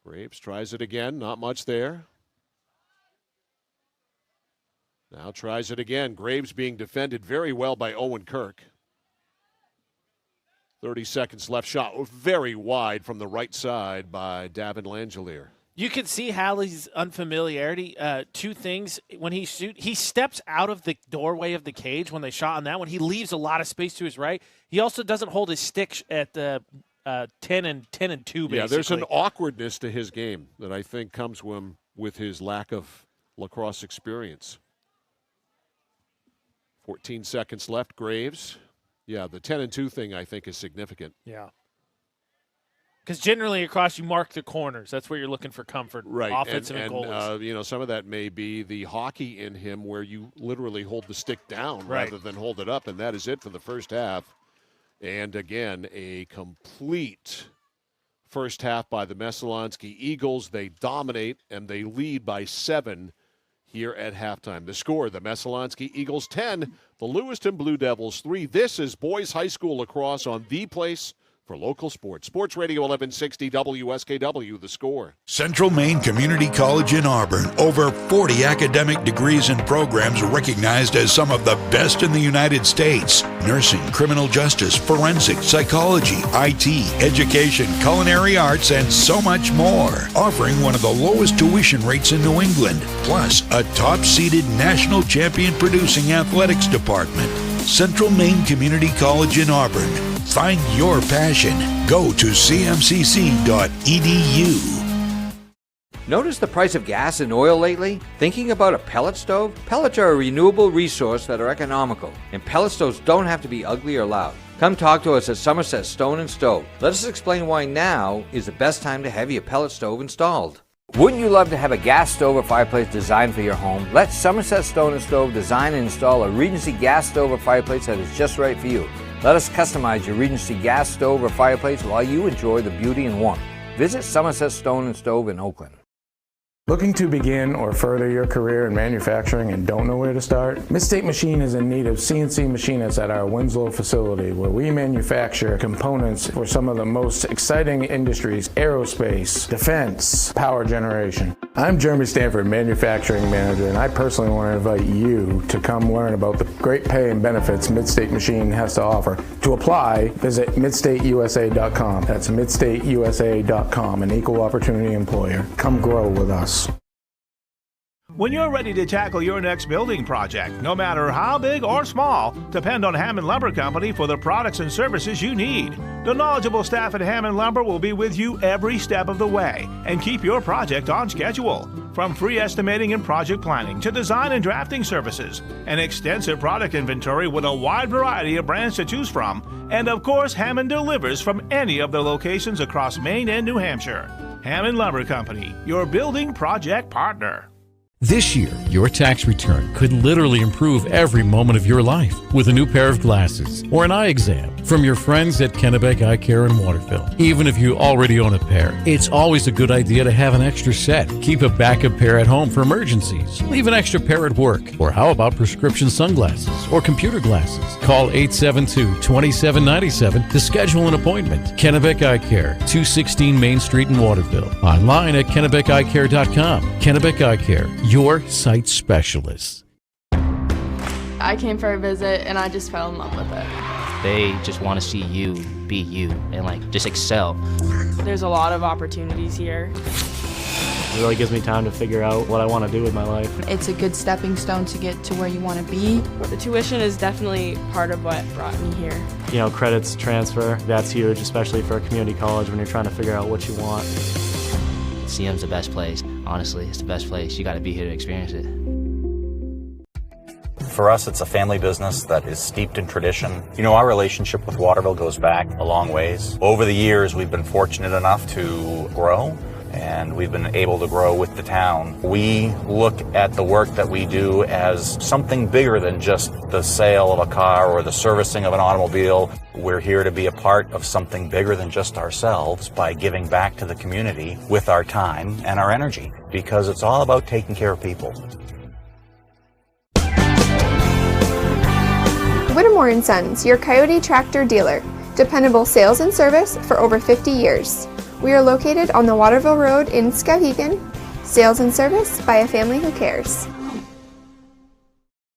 Graves tries it again. Not much there. Now tries it again. Graves being defended very well by Owen Kirk. 30 seconds left. Shot very wide from the right side by Davin Langelier. You can see Halley's unfamiliarity. Two things. When he shoots, he steps out of the doorway of the cage when they shot on that one. He leaves a lot of space to his right. He also doesn't hold his stick at the 10 and 2, basically. Yeah, there's an awkwardness to his game that I think comes with his lack of lacrosse experience. 14 seconds left. Graves. Yeah, the 10 and 2 thing I think is significant. Yeah. Because generally across you mark the corners. That's where you're looking for comfort. Right. Offensive and goalies. Some of that may be the hockey in him where you literally hold the stick down rather than hold it up, and that is it for the first half. And again, a complete first half by the Messalonskee Eagles. They dominate, and they lead by 7 here at halftime. The score, the Messalonskee Eagles 10, the Lewiston Blue Devils 3. This is Boys High School Lacrosse on the place for local sports. Sports Radio 1160 WSKW, The Score. Central Maine Community College in Auburn. Over 40 academic degrees and programs recognized as some of the best in the United States. Nursing, criminal justice, forensics, psychology, IT, education, culinary arts, and so much more. Offering one of the lowest tuition rates in New England. Plus, a top-seeded national champion producing athletics department. Central Maine Community College in Auburn. Find your passion. Go to cmcc.edu. Notice the price of gas and oil lately? Thinking about a pellet stove? Pellets are a renewable resource that are economical, and pellet stoves don't have to be ugly or loud. Come talk to us at Somerset Stone and Stove. Let us explain why now is the best time to have your pellet stove installed. Wouldn't you love to have a gas stove or fireplace designed for your home? Let Somerset Stone & Stove design and install a Regency gas stove or fireplace that is just right for you. Let us customize your Regency gas stove or fireplace while you enjoy the beauty and warmth. Visit Somerset Stone & Stove in Oakland. Looking to begin or further your career in manufacturing and don't know where to start? Midstate Machine is in need of CNC machinists at our Winslow facility, where we manufacture components for some of the most exciting industries: aerospace, defense, power generation. I'm Jeremy Stanford, manufacturing manager, and I personally want to invite you to come learn about the great pay and benefits Midstate Machine has to offer. To apply, visit midstateusa.com. That's midstateusa.com, an equal opportunity employer. Come grow with us. When you're ready to tackle your next building project, no matter how big or small, depend on Hammond Lumber Company for the products and services you need. The knowledgeable staff at Hammond Lumber will be with you every step of the way and keep your project on schedule. From free estimating and project planning to design and drafting services, an extensive product inventory with a wide variety of brands to choose from, and of course, Hammond delivers from any of the locations across Maine and New Hampshire. Hammond Lumber Company, your building project partner. This year, your tax return could literally improve every moment of your life with a new pair of glasses or an eye exam from your friends at Kennebec Eye Care in Waterville. Even if you already own a pair, it's always a good idea to have an extra set. Keep a backup pair at home for emergencies. Leave an extra pair at work. Or how about prescription sunglasses or computer glasses? Call 872-2797 to schedule an appointment. Kennebec Eye Care, 216 Main Street in Waterville. Online at kennebeceyecare.com. Kennebec Eye Care, your sight specialist. I came for a visit and I just fell in love with it. They just want to see you be you and just excel. There's a lot of opportunities here. It really gives me time to figure out what I want to do with my life. It's a good stepping stone to get to where you want to be. The tuition is definitely part of what brought me here. You know, credits transfer, that's huge, especially for a community college when you're trying to figure out what you want. CM's the best place. Honestly, it's the best place. You got to be here to experience it. For us, it's a family business that is steeped in tradition. You know, our relationship with Waterville goes back a long ways. Over the years, we've been fortunate enough to grow, and we've been able to grow with the town. We look at the work that we do as something bigger than just the sale of a car or the servicing of an automobile. We're here to be a part of something bigger than just ourselves by giving back to the community with our time and our energy, because it's all about taking care of people. Whittemore & Sons, your Coyote tractor dealer. Dependable sales and service for over 50 years. We are located on the Waterville Road in Skowhegan. Sales and service by a family who cares.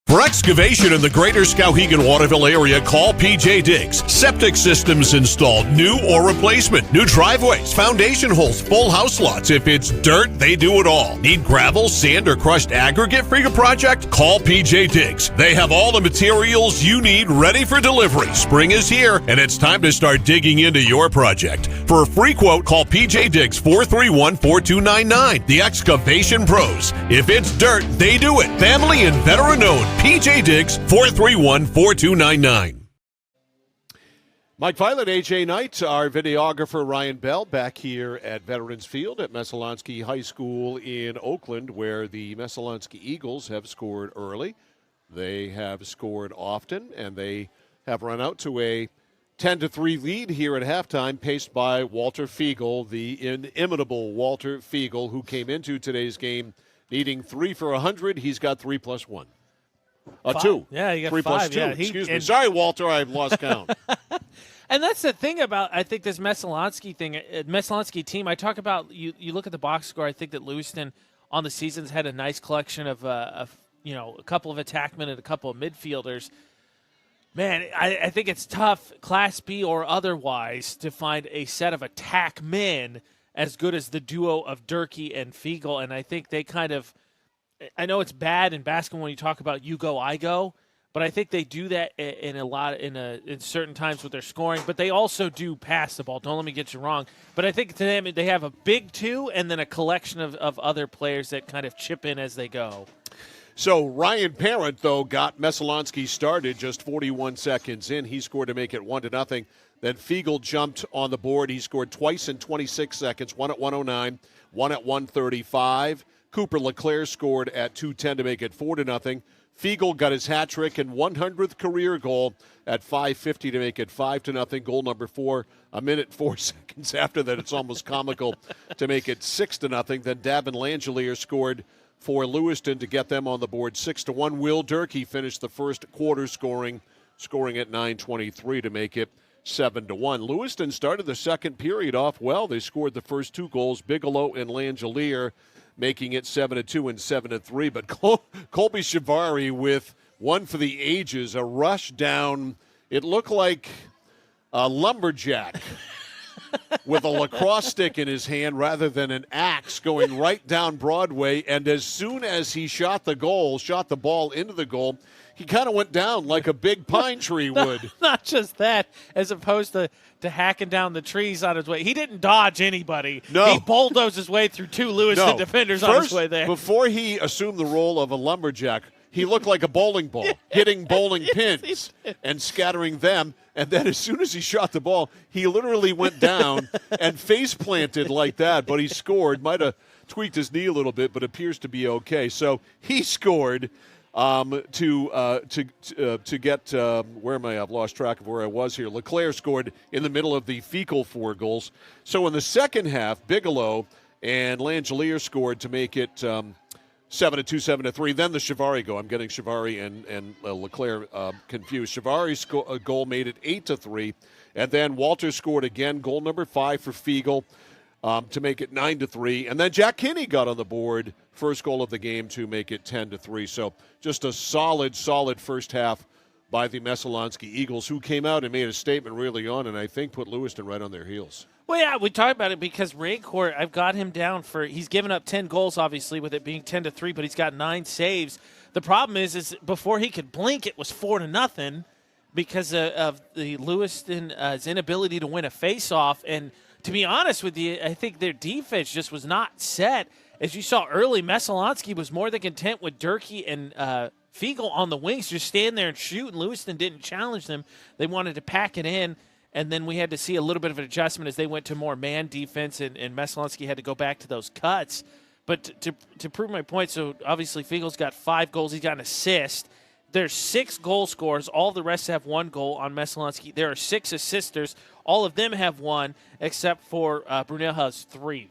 For excavation in the greater Skowhegan-Waterville area, call PJ Diggs. Septic systems installed, new or replacement. New driveways, foundation holes, full house lots. If it's dirt, they do it all. Need gravel, sand, or crushed aggregate for your project? Call PJ Diggs. They have all the materials you need ready for delivery. Spring is here, and it's time to start digging into your project. For a free quote, call PJ Diggs 431-4299. The Excavation Pros. If it's dirt, they do it. Family and veteran-owned. PJ Diggs, 431-4299. Mike Violet, AJ Knight, our videographer Ryan Bell, back here at Veterans Field at Messalonskee High School in Oakland, where the Messalonskee Eagles have scored early. They have scored often, and they have run out to a 10-3 lead here at halftime, paced by Walter Fiegel, the inimitable Walter Fiegel, who came into today's game needing 3 for 100. He's got 3 plus 1. 2. Yeah, you got 3 5. plus 2. Yeah, Excuse me. Sorry, Walter, I've lost count. And that's the thing about, I think, this Messalonskee thing. Messalonskee team, I talk about, you look at the box score, I think that Lewiston on the season's had a nice collection of a couple of attackmen and a couple of midfielders. Man, I think it's tough, Class B or otherwise, to find a set of attack men as good as the duo of Durkee and Fiegel. And I think they kind of, I know it's bad in basketball when you talk about you go, I go, but I think they do that in certain times with their scoring. But they also do pass the ball. Don't let me get you wrong. But I think to them they have a big two and then a collection of other players that kind of chip in as they go. So Ryan Parent, though, got Messalonskee started just 41 seconds in. He scored to make it 1-0. Then Fiegel jumped on the board. He scored twice in 26 seconds, one at 1:09, one at 1:35. Cooper LeClaire scored at 2:10 to make it 4-0. Fiegel got his hat trick and 100th career goal at 5:50 to make it 5-0. Goal number 4, a minute 4 seconds after that. It's almost comical to make it 6-0. Then Davin Langelier scored for Lewiston to get them on the board 6-1. Will Durkee finished the first quarter scoring at 9:23 to make it 7-1. Lewiston started the second period off well. They scored the first 2 goals, Bigelow and Langelier, making it 7-2 and 7-3. But Colby Shivari with one for the ages, a rush down. It looked like a lumberjack with a lacrosse stick in his hand rather than an axe going right down Broadway. And as soon as he shot the ball into the goal, he kind of went down like a big pine tree would. Not just that, as opposed to hacking down the trees on his way. He didn't dodge anybody. No. He bulldozed his way through 2 Lewiston defenders on his way there. Before he assumed the role of a lumberjack, he looked like a bowling ball, hitting bowling pins and scattering them. And then as soon as he shot the ball, he literally went down and face planted like that. But he scored. Might have tweaked his knee a little bit, but appears to be okay. So he scored to get where am I? I've lost track of where I was here. LeClaire scored in the middle of the Fecal 4 goals. So in the second half, Bigelow and Langelier scored to make it 7-2, 7-3. Then the Shivari goal. I'm getting Shivari and LeClaire confused. Shivari's goal made it 8-3, and then Walter scored again, goal number 5 for Fiegel to make it 9-3, and then Jack Kinney got on the board, first goal of the game to make it 10-3. So just a solid first half by the Messalonskee Eagles, who came out and made a statement really on, and I think put Lewiston right on their heels. Well, yeah, we talked about it because Rancourt, I've got him down for, he's given up 10 goals, obviously, with it being 10-3, but he's got 9 saves. The problem is before he could blink, it was 4-0 because of the Lewiston's inability to win a face-off. And to be honest with you, I think their defense just was not set. As you saw early, Messalonskee was more than content with Durkee and Fiegel on the wings, just stand there and shoot, and Lewiston didn't challenge them. They wanted to pack it in. And then we had to see a little bit of an adjustment as they went to more man defense, and Messalonskee had to go back to those cuts. But to prove my point, so obviously Fiegel's got 5 goals. He's got an assist. There's 6 goal scorers. All the rest have 1 goal on Messalonskee. There are 6 assisters. All of them have 1, except for Brunel has 3.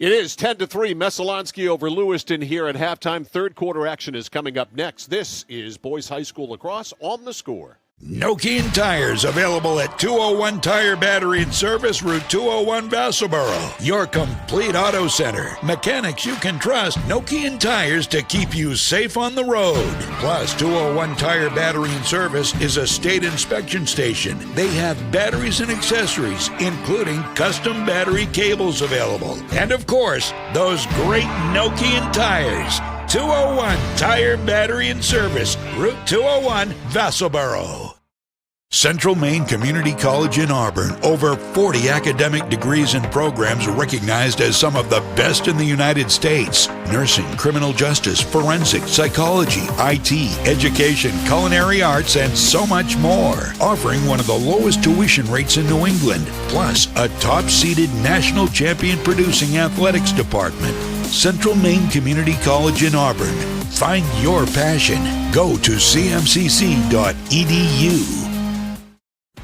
It is 10-3, Messalonskee over Lewiston here at halftime. Third quarter action is coming up next. This is Boys High School Lacrosse on The Score. Nokian Tires, available at 201 Tire Battery and Service, Route 201, Vassalboro. Your complete auto center. Mechanics you can trust. Nokian Tires to keep you safe on the road. Plus, 201 Tire Battery and Service is a state inspection station. They have batteries and accessories, including custom battery cables available. And of course, those great Nokian tires. 201 Tire Battery and Service, Route 201, Vassalboro. Central Maine Community College in Auburn. Over 40 academic degrees and programs recognized as some of the best in the United States. Nursing, criminal justice, forensics, psychology, IT, education, culinary arts, and so much more. Offering one of the lowest tuition rates in New England. Plus, a top-seeded national champion producing athletics department. Central Maine Community College in Auburn. Find your passion. Go to cmcc.edu.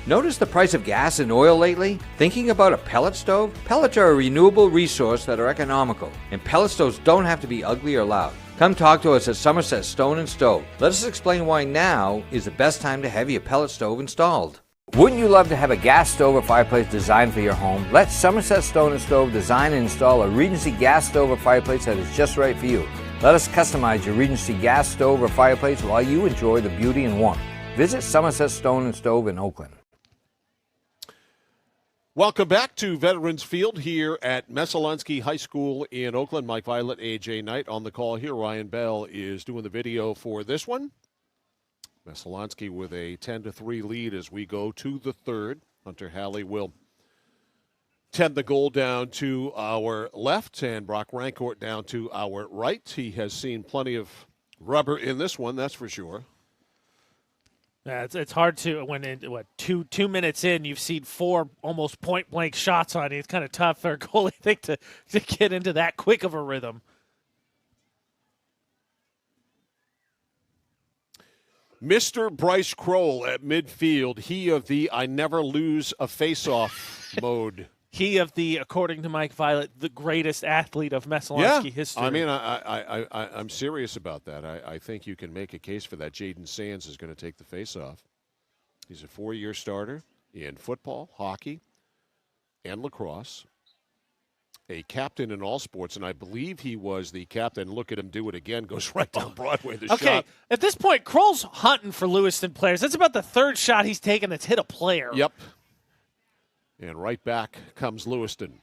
Notice the price of gas and oil lately? Thinking about a pellet stove? Pellets are a renewable resource that are economical, and pellet stoves don't have to be ugly or loud. Come talk to us at Somerset Stone & Stove. Let us explain why now is the best time to have your pellet stove installed. Wouldn't you love to have a gas stove or fireplace designed for your home? Let Somerset Stone & Stove design and install a Regency gas stove or fireplace that is just right for you. Let us customize your Regency gas stove or fireplace while you enjoy the beauty and warmth. Visit Somerset Stone & Stove in Oakland. Welcome back to Veterans Field here at Messalonskee High School in Oakland. Mike Violet, A.J. Knight on the call here. Ryan Bell is doing the video for this one. Messalonskee with a 10-3 lead as we go to the third. Hunter Halley will tend the goal down to our left and Brock Rancourt down to our right. He has seen plenty of rubber in this one, that's for sure. Yeah, it's hard to when two minutes in you've seen 4 almost point blank shots on you. It's kind of tough for a goalie I think to get into that quick of a rhythm. Mr. Bryce Kroll at midfield, he of the I never lose a face-off mode. He of the, according to Mike Violet, the greatest athlete of Messalonskee history. I mean, I'm serious about that. I think you can make a case for that. Jaden Sands is going to take the face-off. He's a 4-year starter in football, hockey, and lacrosse. A captain in all sports, and I believe he was the captain. Look at him do it again. Goes right down Broadway. The shot. At this point, Kroll's hunting for Lewiston players. That's about the 3rd shot he's taken that's hit a player. Yep. And right back comes Lewiston.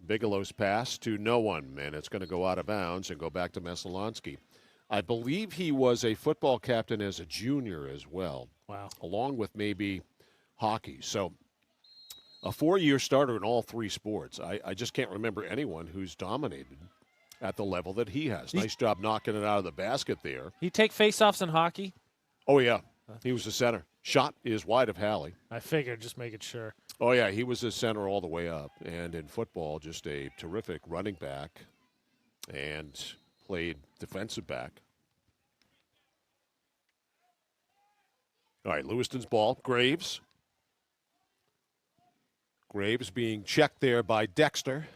Bigelow's pass to no one, and it's going to go out of bounds and go back to Messalonskee. I believe he was a football captain as a junior as well. Wow. Along with maybe hockey. So a 4-year starter in all 3 sports. I just can't remember anyone who's dominated at the level that he has. Nice job knocking it out of the basket there. He take faceoffs in hockey? Oh, yeah. He was the center. Shot is wide of Halley. I figured, just making sure. Oh, yeah, he was the center all the way up. And in football, just a terrific running back and played defensive back. All right, Lewiston's ball. Graves. Graves being checked there by Dexter.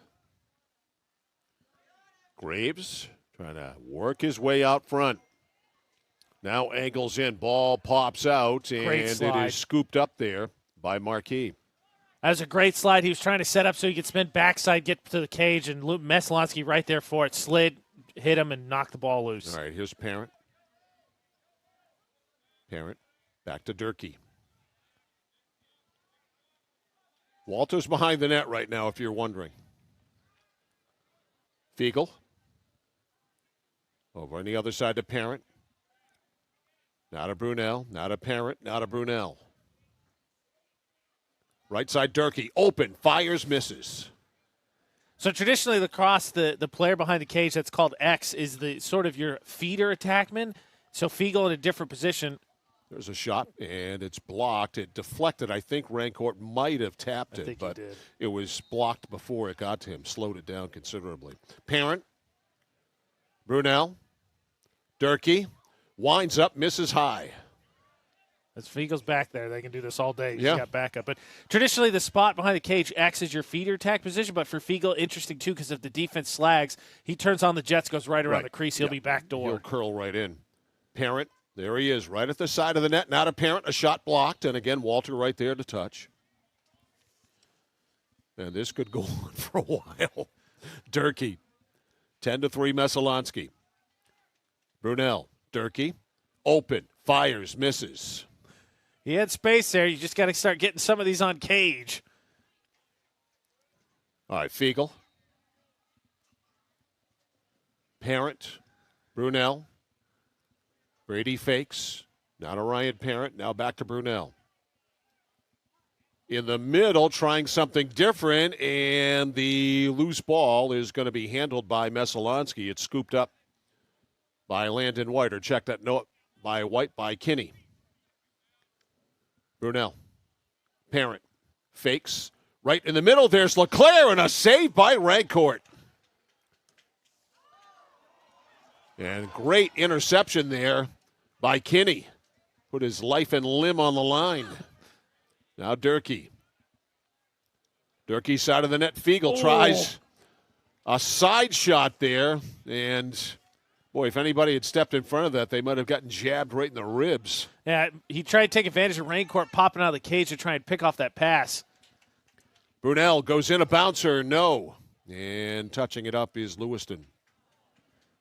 Graves trying to work his way out front. Now angles in. Ball pops out, and it is scooped up there by Marquis. That was a great slide. He was trying to set up so he could spin backside, get to the cage, and Messalonskee right there for it. Slid, hit him, and knocked the ball loose. All right, here's Parent. Parent, back to Durkee. Walter's behind the net right now, if you're wondering. Fiegel. Over on the other side to Parent. Now to Brunel. Now to Parent. Now to Brunel. Right side Durkee. Open. Fires, misses. So traditionally, lacrosse, the player behind the cage that's called X is the sort of your feeder attackman. So Fiegel in a different position. There's a shot, and it's blocked. It deflected. I think Rancourt might have tapped it, but it was blocked before it got to him. Slowed it down considerably. Parent. Brunel. Durkee. Winds up, misses high. As Fiegel's back there, they can do this all day. He's Yeah. got backup. But traditionally, the spot behind the cage X is your feeder attack position. But for Fiegel, interesting, too, because if the defense slags, he turns on the jets, goes right around the crease. He'll be back door. He'll curl right in. Parent. There he is, right at the side of the net. Now to Parent, a shot blocked, and again, Walter right there to touch. And this could go on for a while. Durkee, 10-3 Messalonskee. Brunel, Durkee, open, fires, misses. He had space there. You just got to start getting some of these on cage. All right, Fiegel. Parent, Brunel. Brady fakes. Now to Ryan Parent. Now back to Brunel. In the middle, trying something different, and the loose ball is going to be handled by Messalonskee. It's scooped up by Landon White, or checked at no by White by Kinney. Brunel. Parent. Fakes. Right in the middle, there's LeClaire, and a save by Rancourt. And great interception there by Kinney. Put his life and limb on the line. Now Durkee. Durkee side of the net. Fiegel tries a side shot there. And, boy, if anybody had stepped in front of that, they might have gotten jabbed right in the ribs. Yeah, he tried to take advantage of Rancourt popping out of the cage to try and pick off that pass. Brunel goes in a bouncer. No. And touching it up is Lewiston.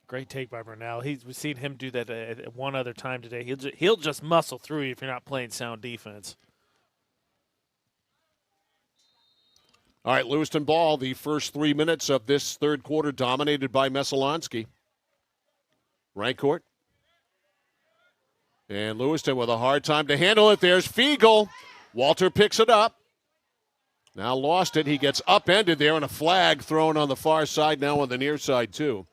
Great take by Brunel. We've seen him do that one other time today. He'll just muscle through you if you're not playing sound defense. All right, Lewiston ball. The first 3 minutes of this third quarter dominated by Messalonskee. Rancourt. And Lewiston with a hard time to handle it. There's Fiegel. Walter picks it up. Now lost it. He gets upended there, and a flag thrown on the far side, now on the near side too.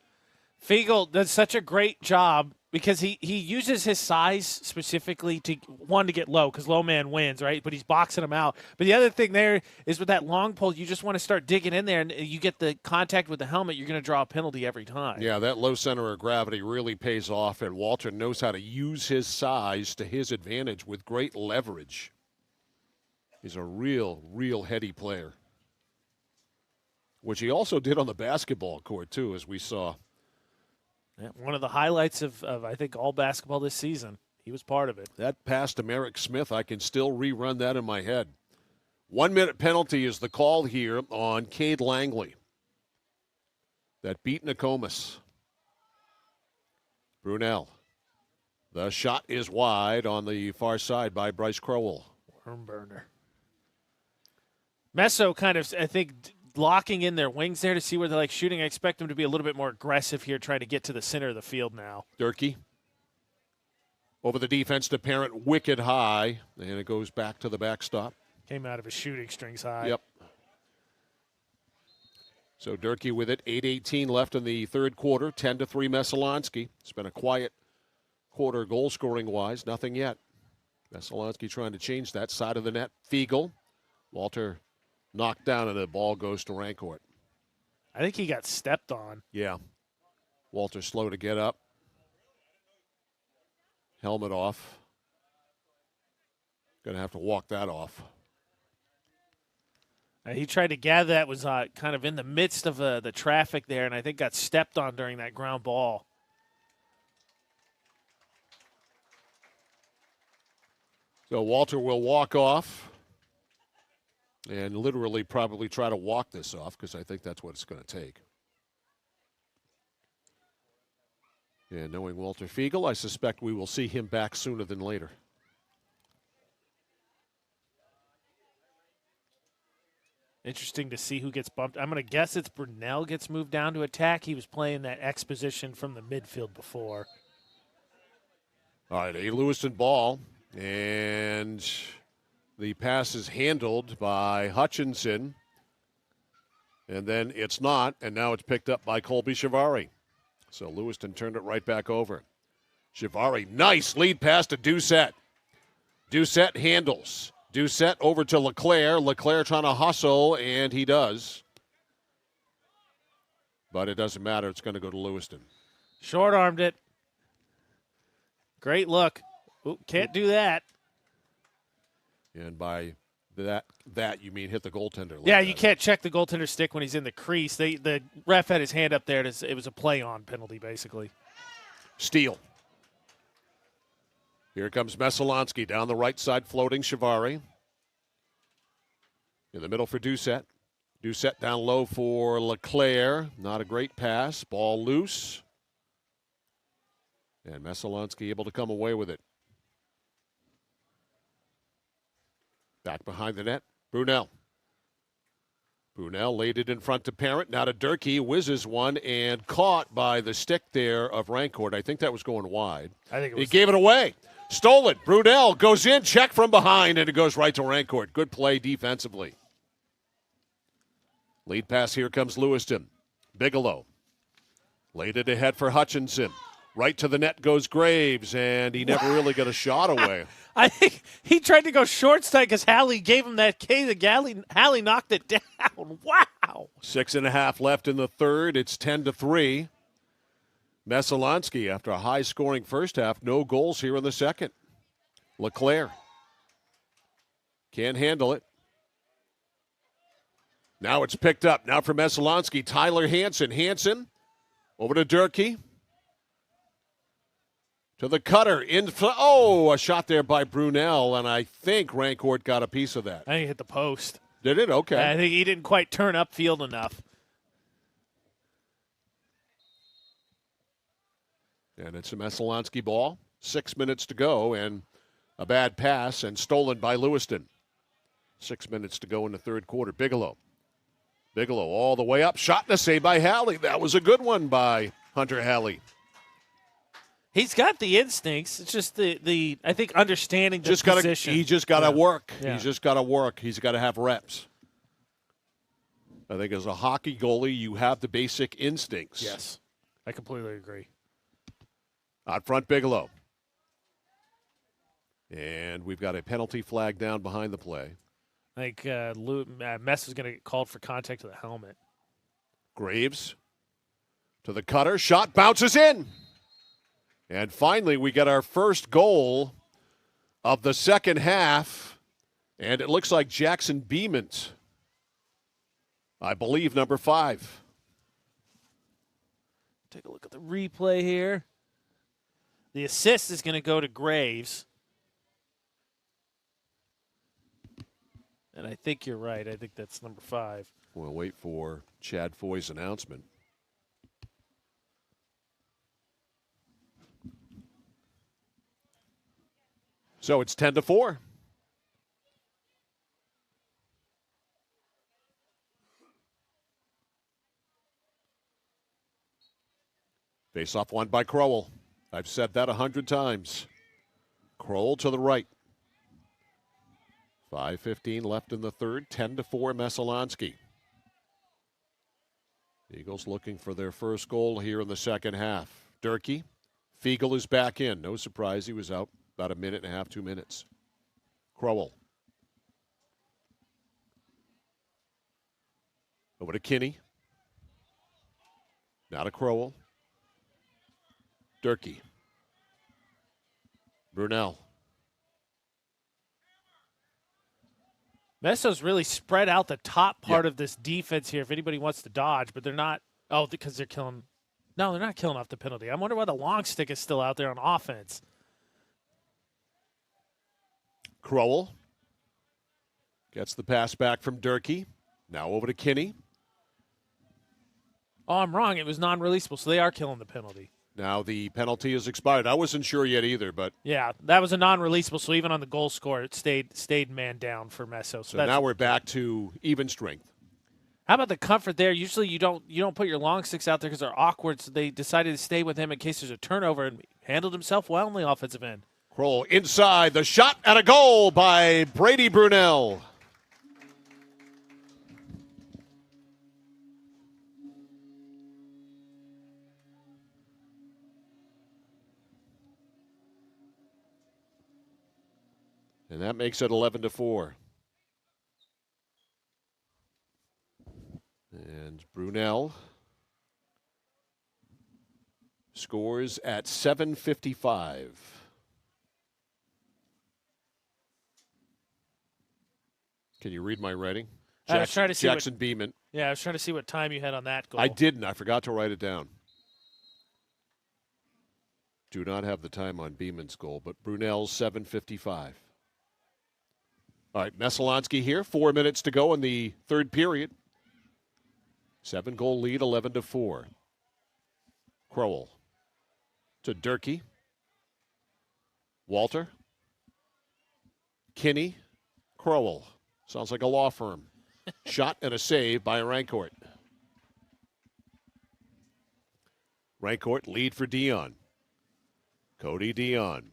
Fiegel does such a great job because he uses his size specifically to get low, because low man wins, right? But he's boxing him out. But the other thing there is with that long pole, you just want to start digging in there, and you get the contact with the helmet, you're going to draw a penalty every time. Yeah, that low center of gravity really pays off, and Walter knows how to use his size to his advantage with great leverage. He's a real heady player, which he also did on the basketball court, too, as we saw. Yeah, one of the highlights of, I think, all basketball this season. He was part of it. That pass to Merrick Smith, I can still rerun that in my head. 1 minute penalty is the call here on Cade Langley that beat Nokomis. Brunel. The shot is wide on the far side by Bryce Crowell. Worm burner. Messo kind of, I think, locking in their wings there to see where they're like shooting. I expect them to be a little bit more aggressive here, trying to get to the center of the field now. Durkee over the defense to Parent, wicked high, and it goes back to the backstop. Came out of his shooting strings high. Yep. So Durkee with it, 8:18 left in the third quarter, 10-3 Messalonskee. It's been a quiet quarter goal-scoring wise, nothing yet. Messalonskee trying to change that side of the net. Fiegel, Walter knocked down, and the ball goes to Rancourt. I think he got stepped on. Yeah. Walter slow to get up. Helmet off. Going to have to walk that off. He tried to gather that, was kind of in the midst of the traffic there, and I think got stepped on during that ground ball. So Walter will walk off. And literally probably try to walk this off, because I think that's what it's going to take. And knowing Walter Fiegel, I suspect we will see him back sooner than later. Interesting to see who gets bumped. I'm going to guess it's Brunel gets moved down to attack. He was playing that X position from the midfield before. All right, a Lewiston ball. And the pass is handled by Hutchinson. And then it's not, and now it's picked up by Colby Shivari. So Lewiston turned it right back over. Shivari, nice lead pass to Doucette. Doucette handles. Doucette over to LeClaire. LeClaire trying to hustle, and he does. But it doesn't matter. It's going to go to Lewiston. Short-armed it. Great look. Ooh, can't do that. And by that you mean hit the goaltender. Like yeah, that. You can't check the goaltender stick when he's in the crease. The ref had his hand up there. It was a play-on penalty, basically. Steele. Here comes Messalonskee down the right side, floating Shivari. In the middle for Doucette. Doucette down low for LeClaire. Not a great pass. Ball loose. And Messalonskee able to come away with it. Back behind the net, Brunel. Brunel laid it in front to Parent. Now to Durkee, whizzes one and caught by the stick there of Rancourt. I think that was going wide. I think he gave it away. Stolen. Brunel goes in, check from behind, and it goes right to Rancourt. Good play defensively. Lead pass, here comes Lewiston. Bigelow. Laid it ahead for Hutchinson. Right to the net goes Graves, and he never really got a shot away. I think he tried to go short side because Halley gave him that K. Halley knocked it down. Wow. 6.5 left in the third. It's 10-3. Messalonskee, after a high-scoring first half, no goals here in the second. LeClaire can't handle it. Now it's picked up. Now for Messalonskee, Tyler Hansen. Hansen over to Durkee. To the cutter. A shot there by Brunel, and I think Rancourt got a piece of that. I think it hit the post. Did it? Okay. I think he didn't quite turn upfield enough. And it's a Messalonskee ball. 6 minutes to go, and a bad pass, and stolen by Lewiston. 6 minutes to go in the third quarter. Bigelow all the way up. Shot and a save by Halley. That was a good one by Hunter Halley. He's got the instincts. It's just the I think understanding the position. He just got to work. Yeah. He's just got to work. He's got to have reps. I think as a hockey goalie, you have the basic instincts. Yes, I completely agree. Out front, Bigelow. And we've got a penalty flag down behind the play. I think Mess is going to get called for contact to the helmet. Graves to the cutter. Shot bounces in. And finally, we get our first goal of the second half. And it looks like Jackson Beeman, I believe, number 5. Take a look at the replay here. The assist is going to go to Graves. And I think you're right. I think that's number 5. We'll wait for Chad Foy's announcement. So it's 10-4. Face-off won by Crowell. I've said that 100 times. Crowell to the right. 5:15 left in the third. 10-4 Messalonskee. Eagles looking for their first goal here in the second half. Durkee. Fiegel is back in. No surprise, he was out about a minute and a half, 2 minutes. Crowell. Over to Kinney. Now to Crowell. Durkee. Brunel. Messo's really spread out the top part of this defense here if anybody wants to dodge, but they're not. Oh, because they're killing. No, they're not killing off the penalty. I wonder why the long stick is still out there on offense. Crowell gets the pass back from Durkee. Now over to Kinney. Oh, I'm wrong. It was non-releasable, so they are killing the penalty. Now the penalty is expired. I wasn't sure yet either, but yeah, that was a non-releasable. So even on the goal score, it stayed man down for Messo. So now we're back to even strength. How about the comfort there? Usually you don't put your long sticks out there because they're awkward. So they decided to stay with him in case there's a turnover and handled himself well on the offensive end. Kroll inside the shot and a goal by Brady Brunel. And that makes it 11-4. And Brunel scores at 7:55. Can you read my writing? I was trying to see Jackson Beeman. Yeah, I was trying to see what time you had on that goal. I didn't. I forgot to write it down. Do not have the time on Beeman's goal, but Brunel's 7:55. All right, Messalonskee here. 4 minutes to go in the third period. 7-goal lead, 11-4. Crowell to Durkee. Walter. Kinney. Crowell. Sounds like a law firm. Shot and a save by Rancourt. Rancourt lead for Dion. Cody Dion.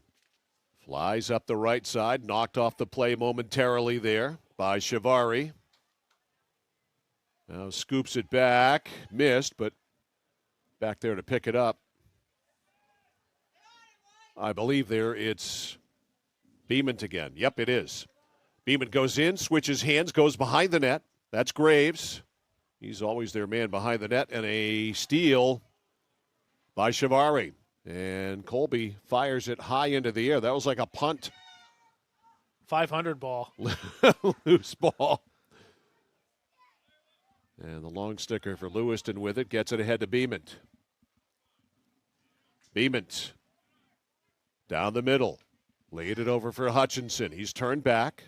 Flies up the right side, knocked off the play momentarily there by Shivari. Now scoops it back, missed, but back there to pick it up. I believe there it's Beeman again. Yep, it is. Beeman goes in, switches hands, goes behind the net. That's Graves. He's always their man behind the net, and a steal by Shivari. And Colby fires it high into the air. That was like a punt. 500 ball. Loose ball. And the long sticker for Lewiston with it. Gets it ahead to Beeman. Beeman. Down the middle. Laid it over for Hutchinson. He's turned back.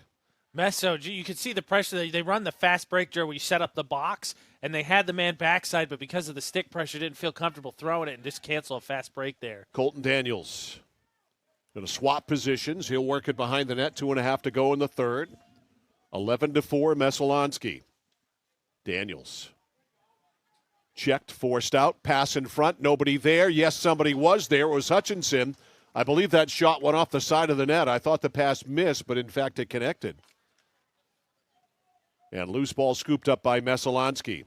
Messo, you can see the pressure. They run the fast break drill where you set up the box, and they had the man backside, but because of the stick pressure, didn't feel comfortable throwing it and just cancel a fast break there. Colton Daniels going to swap positions. He'll work it behind the net. 2.5 to go in the third. 11-4 Messalonskee. Daniels. Checked, forced out, pass in front. Nobody there. Yes, somebody was there. It was Hutchinson. I believe that shot went off the side of the net. I thought the pass missed, but in fact it connected. And loose ball scooped up by Messalonskee.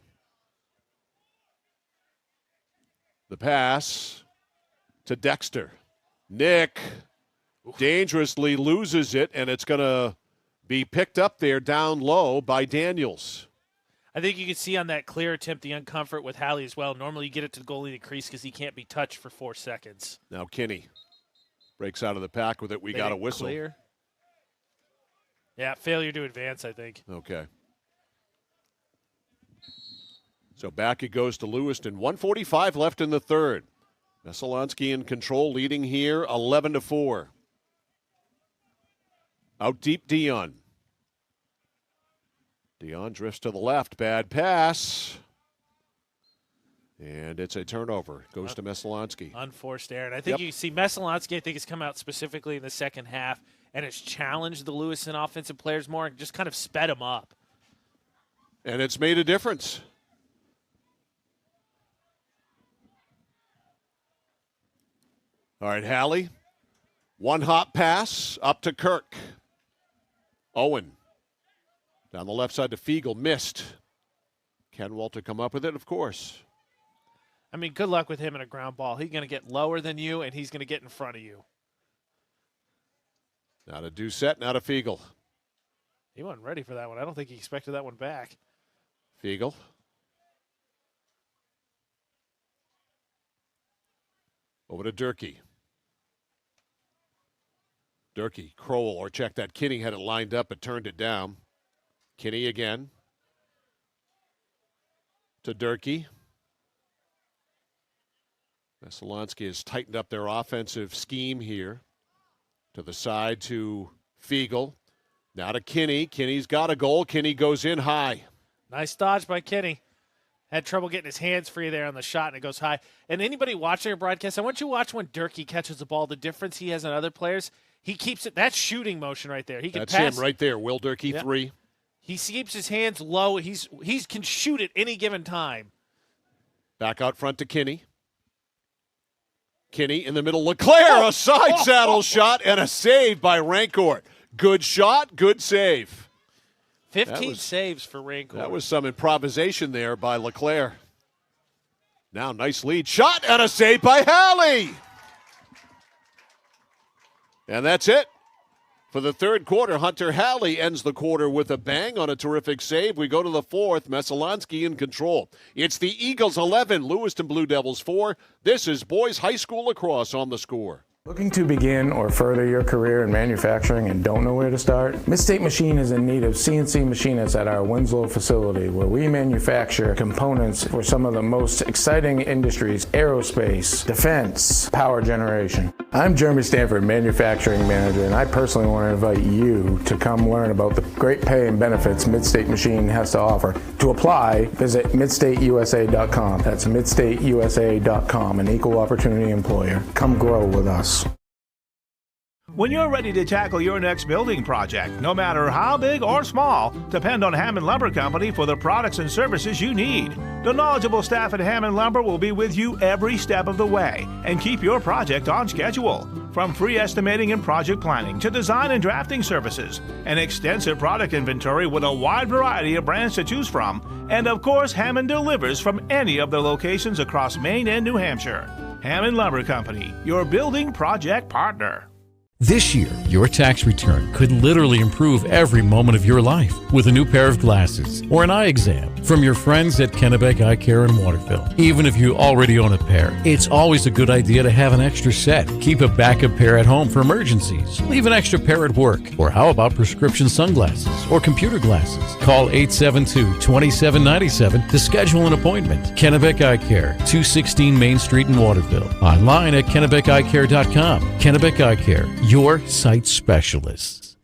The pass to Dexter. Nick dangerously loses it, and it's going to be picked up there down low by Daniels. I think you can see on that clear attempt the uncomfort with Halley as well. Normally you get it to the goalie in the crease because he can't be touched for 4 seconds. Now Kinney breaks out of the pack with it. We got a whistle. Clear. Yeah, failure to advance, I think. Okay. So back it goes to Lewiston. 1:45 left in the third. Messalonskee in control, leading here 11-4. Out deep, Dion. Dion drifts to the left. Bad pass. And it's a turnover. Goes to Messalonskee. Unforced error. And I think you see Messalonskee, I think, has come out specifically in the second half and has challenged the Lewiston offensive players more and just kind of sped them up. And it's made a difference. All right, Halley. One hop pass up to Kirk. Owen. Down the left side to Fiegel. Missed. Can Walter come up with it? Of course. I mean, good luck with him in a ground ball. He's going to get lower than you, and he's going to get in front of you. Now to Doucette, now to Fiegel. He wasn't ready for that one. I don't think he expected that one back. Fiegel. Over to Durkee. Durkee, Crowell, or check that. Kinney had it lined up but turned it down. Kinney again. To Durkee. Messalonskee has tightened up their offensive scheme here. To the side to Fiegel. Now to Kinney. Kinney's got a goal. Kinney goes in high. Nice dodge by Kinney. Had trouble getting his hands free there on the shot, and it goes high. And anybody watching our broadcast, I want you to watch when Durkee catches the ball. The difference he has on other players, he keeps it. That's shooting motion right there. He can That's pass. him right there. Will Durkee, 3. He keeps his hands low. He can shoot at any given time. Back out front to Kinney. Kinney in the middle. LeClaire, a side saddle shot and a save by Rancourt. Good shot, good save. 15 saves for Rancourt. That was some improvisation there by LeClaire. Now nice lead shot and a save by Halley. And that's it. For the third quarter, Hunter Halley ends the quarter with a bang on a terrific save. We go to the fourth. Messalonskee in control. It's the Eagles 11, Lewiston Blue Devils 4. This is boys high school lacrosse on the Score. Looking to begin or further your career in manufacturing and don't know where to start? Midstate Machine is in need of CNC machinists at our Winslow facility, where we manufacture components for some of the most exciting industries: aerospace, defense, power generation. I'm Jeremy Stanford, manufacturing manager, and I personally want to invite you to come learn about the great pay and benefits Midstate Machine has to offer. To apply, visit midstateusa.com. That's midstateusa.com, an equal opportunity employer. Come grow with us. When you're ready to tackle your next building project, no matter how big or small, depend on Hammond Lumber Company for the products and services you need. The knowledgeable staff at Hammond Lumber will be with you every step of the way and keep your project on schedule. From free estimating and project planning to design and drafting services, an extensive product inventory with a wide variety of brands to choose from, and of course, Hammond delivers from any of their locations across Maine and New Hampshire. Hammond Lumber Company, your building project partner. This year, your tax return could literally improve every moment of your life with a new pair of glasses or an eye exam from your friends at Kennebec Eye Care in Waterville. Even if you already own a pair, it's always a good idea to have an extra set. Keep a backup pair at home for emergencies. Leave an extra pair at work. Or how about prescription sunglasses or computer glasses? Call 872-2797 to schedule an appointment. Kennebec Eye Care, 216 Main Street in Waterville. Online at kennebeceyecare.com. Kennebec Eye Care, your sight specialists.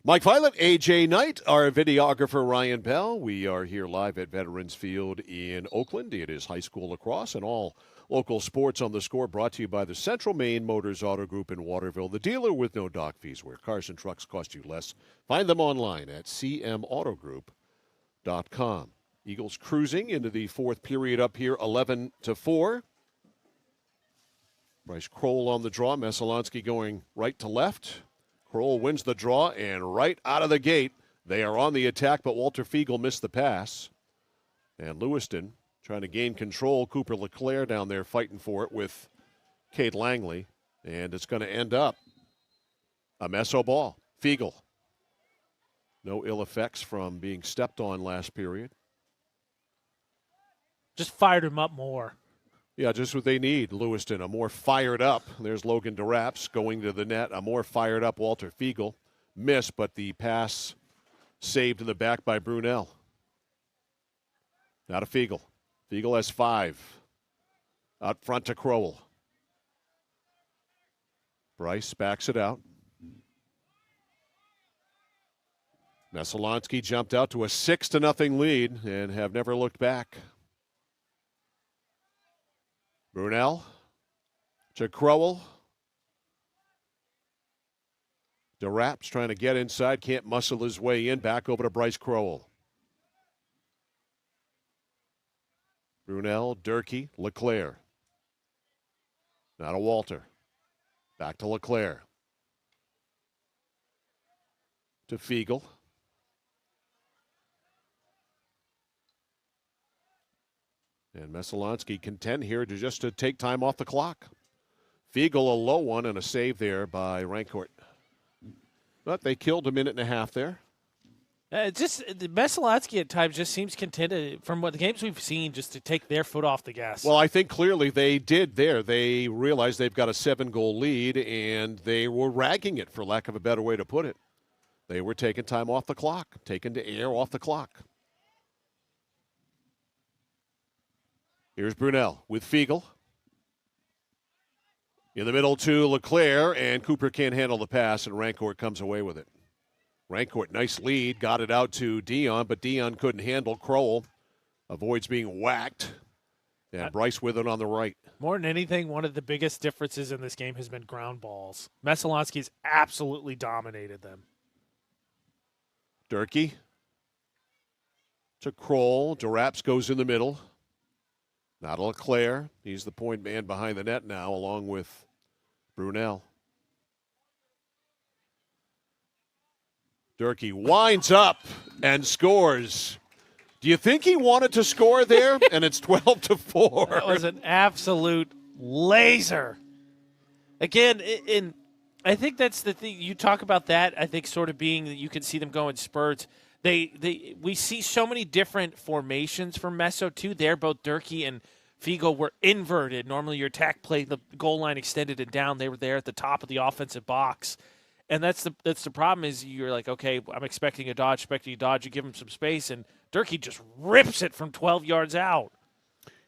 Mike Violet, AJ Knight, our videographer Ryan Bell. We are here live at Veterans Field in Oakland. It is high school lacrosse and all local sports on the Score, brought to you by the Central Maine Motors Auto Group in Waterville, the dealer with no dock fees, where cars and trucks cost you less. Find them online at cmautogroup.com. Eagles cruising into the fourth period up here, 11-4. Bryce Kroll on the draw. Messalonskee going right to left. Kroll wins the draw, and right out of the gate, they are on the attack, but Walter Fiegel missed the pass. And Lewiston trying to gain control. Cooper LeClaire down there fighting for it with Kate Langley. And it's going to end up a Messo ball. Fiegel. No ill effects from being stepped on last period. Just fired him up more. Yeah, just what they need, Lewiston. A more fired up. There's Logan DeRaps going to the net. A more fired up Walter Fiegel. Missed, but the pass saved in the back by Brunel. Now to Fiegel. Fiegel has 5. Out front to Crowell. Bryce backs it out. Messalonskee jumped out to a 6-0 lead and have never looked back. Brunel to Crowell. DeRaps trying to get inside, can't muscle his way in. Back over to Bryce Crowell. Brunel, Durkee, LeClaire. Now to Walter. Back to LeClaire. To Fiegel. And Messalonskee content here to take time off the clock. Fiegel a low one and a save there by Rancourt. But they killed a minute and a half there. Messalonskee at times just seems content from what the games we've seen just to take their foot off the gas. Well, I think clearly they did there. They realized they've got a 7-goal lead, and they were ragging it, for lack of a better way to put it. They were taking time off the clock, taking the air off the clock. Here's Brunel with Fiegel. In the middle to LeClaire, and Cooper can't handle the pass, and Rancourt comes away with it. Rancourt, nice lead, got it out to Dion, but Dion couldn't handle. Crowell avoids being whacked, and Bryce with it on the right. More than anything, one of the biggest differences in this game has been ground balls. Messalonski's absolutely dominated them. Durkee to Kroll. DeRaps goes in the middle. Not LeClaire. He's the point man behind the net now, along with Brunel. Durkee winds up and scores. Do you think he wanted to score there? And it's 12-4. That was an absolute laser. Again, I think that's the thing. You talk about that, I think, sort of being that you can see them go in spurts. We see so many different formations from Messo, too. There, both Durkee and Fiegel were inverted. Normally your attack play, the goal line extended and down. They were there at the top of the offensive box. And that's the problem is you're like, okay, I'm expecting a dodge. You give him some space, and Durkee just rips it from 12 yards out.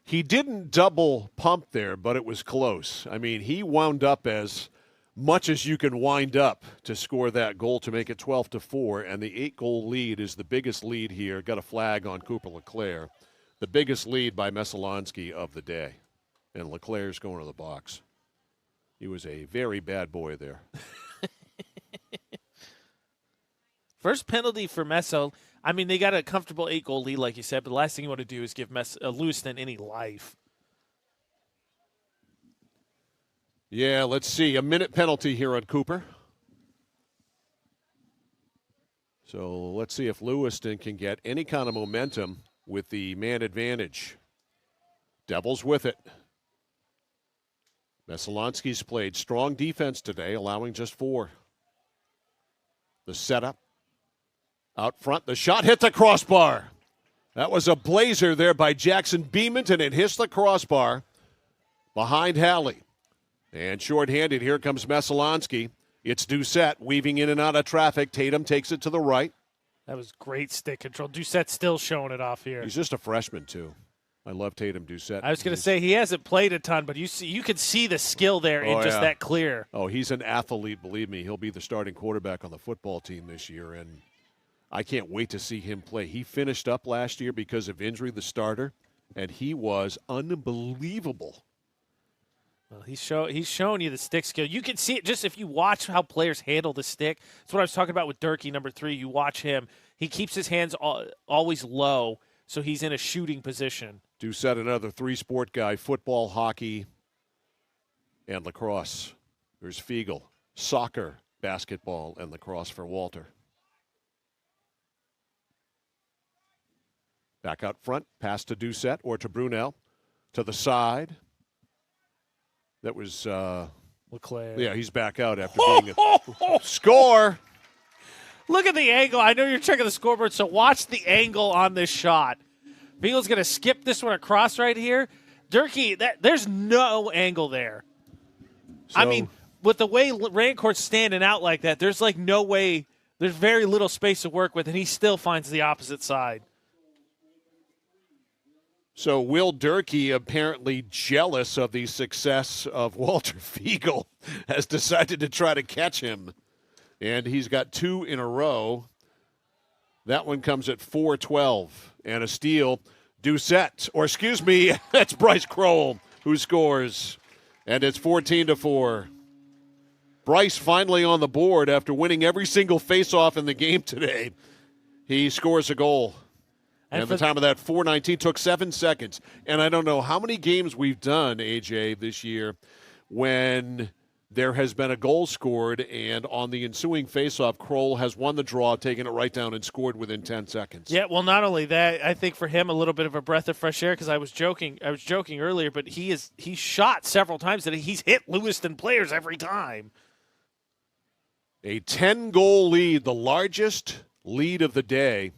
He didn't double pump there, but it was close. I mean, he wound up as much as you can wind up to score that goal to make it 12-4, and the 8-goal lead is the biggest lead here. Got a flag on Cooper LeClaire. The biggest lead by Messalonskee of the day. And LeClaire's going to the box. He was a very bad boy there. First penalty for Messo. I mean, they got a comfortable 8-goal lead, like you said, but the last thing you want to do is give Lewiston any life. Yeah, let's see. A minute penalty here on Cooper. So let's see if Lewiston can get any kind of momentum with the man advantage. Devils with it. Messalonskee's played strong defense today, allowing just 4. The setup. Out front, the shot hit the crossbar. That was a blazer there by Jackson Beeman, and it hits the crossbar behind Halley. And shorthanded, here comes Messalonskee. It's Doucette weaving in and out of traffic. Tatum takes it to the right. That was great stick control. Doucette's still showing it off here. He's just a freshman, too. I love Tatum Doucette. I was going to say he hasn't played a ton, but you can see the skill there in just that clear. Oh, he's an athlete, believe me. He'll be the starting quarterback on the football team this year, and I can't wait to see him play. He finished up last year because of injury, the starter, and he was unbelievable. Well, he's showing you the stick skill. You can see it just if you watch how players handle the stick. That's what I was talking about with Durkee, number 3. You watch him. He keeps his hands always low, so he's in a shooting position. Doucette, another 3-sport guy, football, hockey, and lacrosse. There's Fiegel, soccer, basketball, and lacrosse for Walter. Back out front, pass to Doucette or to Brunel. To the side. That was LeClaire. Yeah, he's back out after being a score. Look at the angle. I know you're checking the scoreboard, so watch the angle on this shot. Beagle's going to skip this one across right here. Durkee, there's no angle there. So, I mean, with the way Rancourt's standing out like that, there's like no way. There's very little space to work with, and he still finds the opposite side. So Will Durkee, apparently jealous of the success of Walter Fiegel, has decided to try to catch him. And he's got 2 in a row. That one comes at 4-12. And a steal. Doucette, or excuse me, that's Bryce Kroll who scores. And it's 14-4. Bryce finally on the board after winning every single face-off in the game today. He scores a goal. And at the time of that, 4:19 took 7 seconds. And I don't know how many games we've done, AJ, this year when there has been a goal scored, and on the ensuing faceoff, Kroll has won the draw, taken it right down, and scored within 10 seconds. Yeah, well, not only that, I think for him a little bit of a breath of fresh air, because I was joking earlier, but he's shot several times today. He's hit Lewiston players every time. A 10-goal lead, the largest lead of the day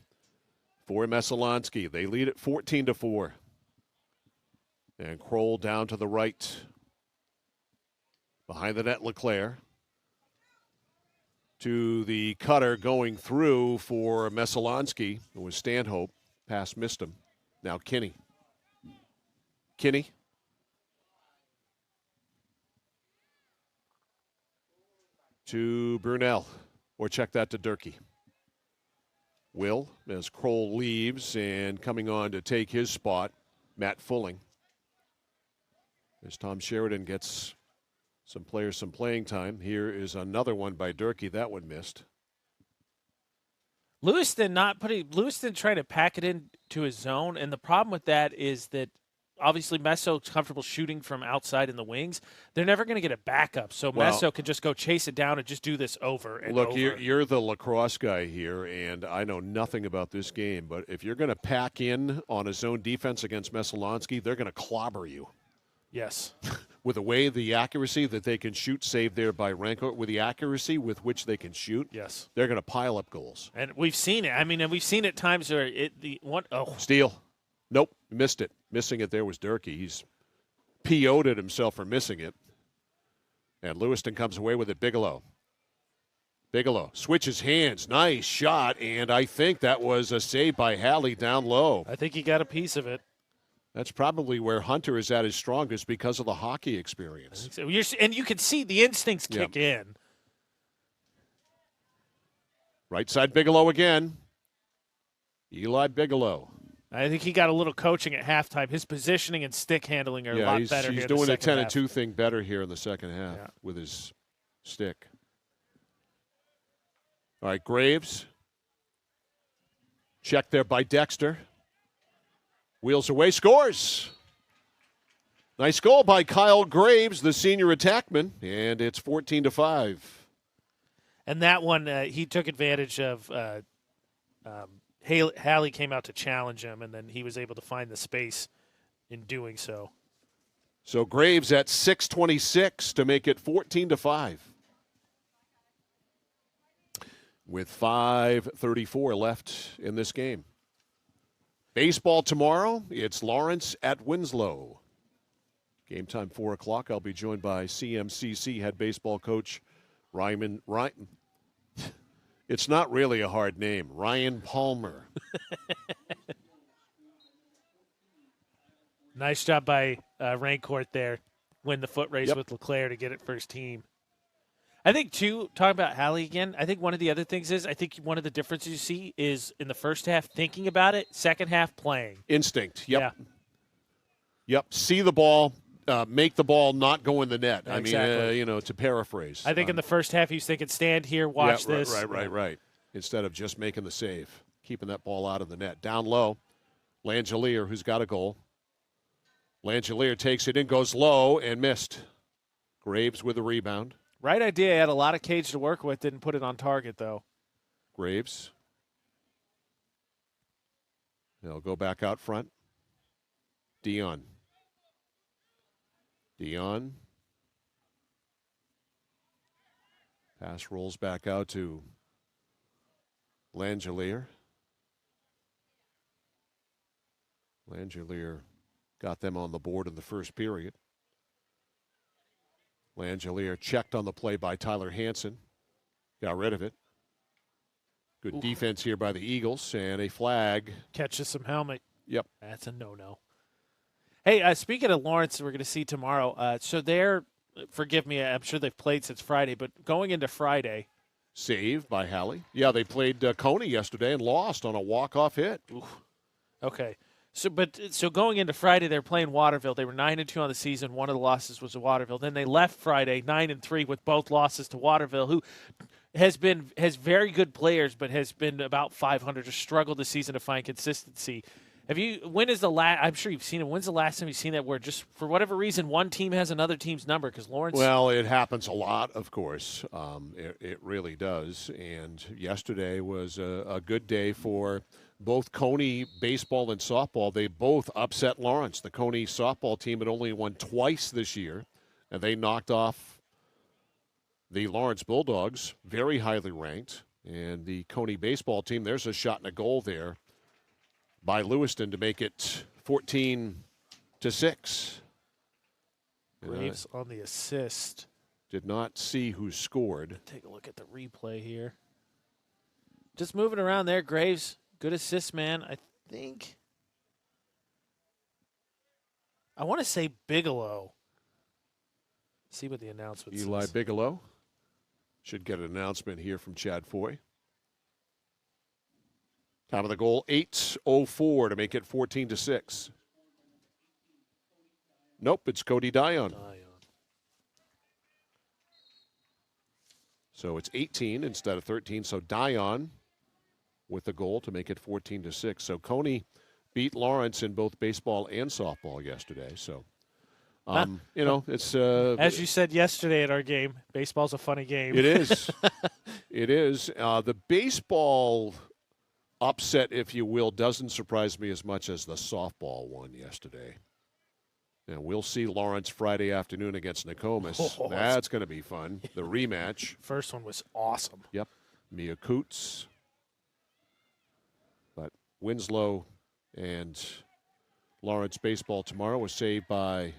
for Messalonskee. They lead at 14-4. And Kroll down to the right. Behind the net, LeClaire. To the cutter going through for Messalonskee. It was Stanhope. Pass missed him. Now Kinney. Kinney. To Brunel. Or check that to Durkee. Will, as Kroll leaves, and coming on to take his spot, Matt Fulling. As Tom Sheridan gets some players some playing time. Here is another one by Durkee. That one missed. Lewiston trying to pack it into his zone, and the problem with that is that obviously Messo's comfortable shooting from outside in the wings. They're never going to get a backup, so Messo can just go chase it down and just do this over and over. Look, you're the lacrosse guy here, and I know nothing about this game, but if you're going to pack in on a zone defense against Messalonskee, they're going to clobber you. Yes. With the accuracy that they can shoot, saved there by Rancourt, with the accuracy with which they can shoot, yes, they're going to pile up goals. And we've seen it. I mean, and we've seen it times where Steal. Nope, missed it. Missing it there was Durkee. He's PO'd at himself for missing it. And Lewiston comes away with it. Bigelow switches hands. Nice shot, and I think that was a save by Halley down low. I think he got a piece of it. That's probably where Hunter is at his strongest because of the hockey experience. So and you can see the instincts kick in. Right side Bigelow again. Eli Bigelow. I think he got a little coaching at halftime. His positioning and stick handling are a lot better here. He's doing a 10-2 thing better here in the second half with his stick. All right, Graves. Check there by Dexter. Wheels away, scores. Nice goal by Kyle Graves, the senior attackman, and it's 14-5. And that one, he took advantage of. Halley came out to challenge him, and then he was able to find the space in doing so. So Graves at 6:26 to make it 14-5. With 5:34 left in this game. Baseball tomorrow, it's Lawrence at Winslow. Game time 4 o'clock. I'll be joined by CMCC head baseball coach Ryan. It's not really a hard name, Ryan Palmer. Nice job by Rancourt there. Win the foot race with LeClaire to get it first team. I think, too, talking about Halley again, I think one of the other things is, I think one of the differences you see is in the first half thinking about it, second half playing. Instinct, yep. See the ball, make the ball not go in the net. Exactly. I mean, to paraphrase. I think in the first half he was thinking, stand here, watch this. Right. Instead of just making the save, keeping that ball out of the net. Down low, Langelier, who's got a goal. Langelier takes it in, goes low, and missed. Graves with a rebound. Right idea. He had a lot of cage to work with. Didn't put it on target, though. Graves. They'll go back out front. Dion. Pass rolls back out to Langelier. Langelier got them on the board in the first period. Langelier checked on the play by Tyler Hansen. Got rid of it. Good defense here by the Eagles, and a flag. Catches some helmet. Yep. That's a no-no. Hey, speaking of Lawrence, we're going to see tomorrow. So they're, forgive me, I'm sure they've played since Friday, but going into Friday. Save by Halley. Yeah, they played Coney yesterday and lost on a walk-off hit. Oof. Okay. So going into Friday, they're playing Waterville. They were 9-2 on the season. One of the losses was to Waterville. Then they left Friday 9-3 with both losses to Waterville, who has very good players, but has been about 500. Just struggled this season to find consistency. I'm sure you've seen it. When's the last time you've seen that where just for whatever reason one team has another team's number? Because Lawrence. Well, it happens a lot, of course. It really does. And yesterday was a good day for both Coney baseball and softball. They both upset Lawrence. The Coney softball team had only won twice this year, and they knocked off the Lawrence Bulldogs, very highly ranked. And the Coney baseball team, there's a shot and a goal there by Lewiston to make it 14-6. Graves on the assist. Did not see who scored. Take a look at the replay here. Just moving around there, Graves. Good assist, man. I think. I want to say Bigelow. See what the announcement says. Eli Bigelow should get an announcement here from Chad Foy. Time of the goal, 8:04 to make it 14-6. Nope, it's Cody Dion. So it's 18 instead of 13. So Dion with the goal to make it 14-6. So Coney beat Lawrence in both baseball and softball yesterday. So, it's as you said yesterday at our game, baseball's a funny game. It is. It is. The baseball upset, if you will, doesn't surprise me as much as the softball one yesterday. And we'll see Lawrence Friday afternoon against Nokomis. That's going to be fun. The rematch. First one was awesome. Yep. Mia Coots. But Winslow and Lawrence baseball tomorrow was saved by.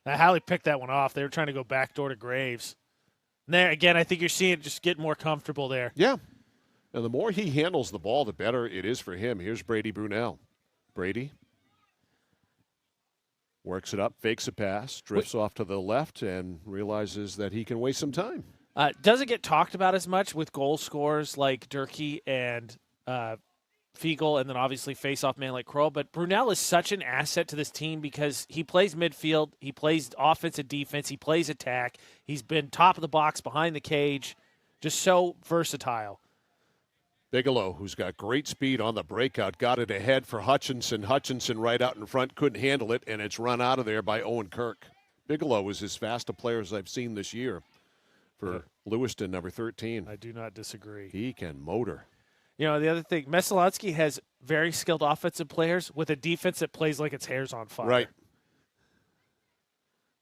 Halley picked that one off. They were trying to go backdoor to Graves. And there again, I think you're seeing it just get more comfortable there. Yeah. And the more he handles the ball, the better it is for him. Here's Brady Brunel. Brady works it up, fakes a pass, drifts off to the left, and realizes that he can waste some time. Doesn't get talked about as much with goal scorers like Durkee and Fiegel, and then obviously face-off man like Kroll. But Brunel is such an asset to this team because he plays midfield, he plays offense and defense, he plays attack. He's been top of the box, behind the cage, just so versatile. Bigelow, who's got great speed on the breakout, got it ahead for Hutchinson. Hutchinson right out in front, couldn't handle it, and it's run out of there by Owen Kirk. Bigelow is as fast a player as I've seen this year for Lewiston, number 13. I do not disagree. He can motor. You know, the other thing, Messalonskee has very skilled offensive players with a defense that plays like its hair's on fire. Right.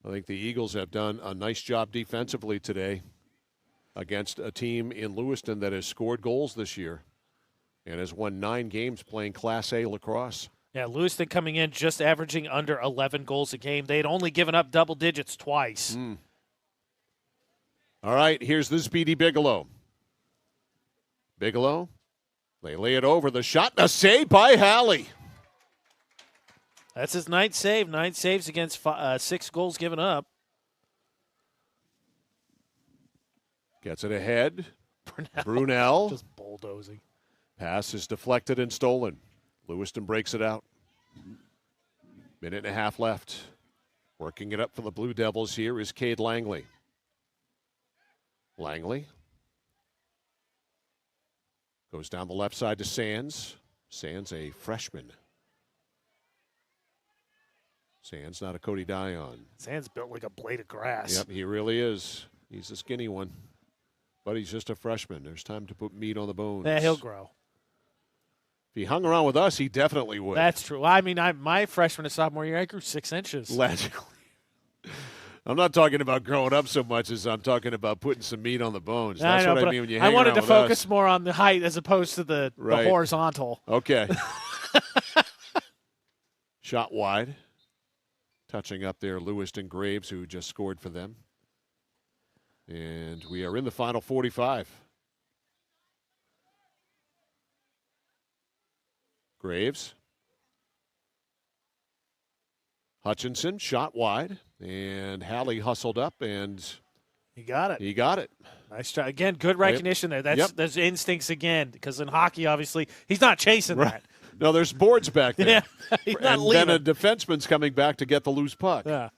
I think the Eagles have done a nice job defensively today against a team in Lewiston that has scored goals this year and has won 9 games playing Class A lacrosse. Yeah, Lewiston coming in just averaging under 11 goals a game. They had only given up double digits twice. All right, here's the speedy Bigelow. Bigelow, they lay it over. The shot, a save by Halley. That's his 9th save. 9 saves against 6 goals given up. Gets it ahead. Brunel. Just bulldozing. Pass is deflected and stolen. Lewiston breaks it out. Minute and a half left. Working it up for the Blue Devils here is Cade Langley. Langley goes down the left side to Sands. Sands, a freshman. Sands, not a Cody Dion. Sands built like a blade of grass. Yep, he really is. He's a skinny one. But he's just a freshman. There's time to put meat on the bones. Yeah, he'll grow. If he hung around with us, he definitely would. That's true. I mean, my freshman and sophomore year, I grew 6 inches. Logically. I'm not talking about growing up so much as I'm talking about putting some meat on the bones. That's I know, what I mean when you hang I wanted around to with focus us. more on the height as opposed to the horizontal. Okay. Shot wide. Touching up there, Lewiston Graves, who just scored for them. And we are in the final 45. Graves. Hutchinson shot wide, and Halley hustled up, and he got it. He got it. Nice try. Again, good recognition there. That's instincts again, because in hockey, obviously, he's not chasing that. No, there's boards back there. Yeah, he's not and leaving. then a defenseman's coming back to get the loose puck. Yeah.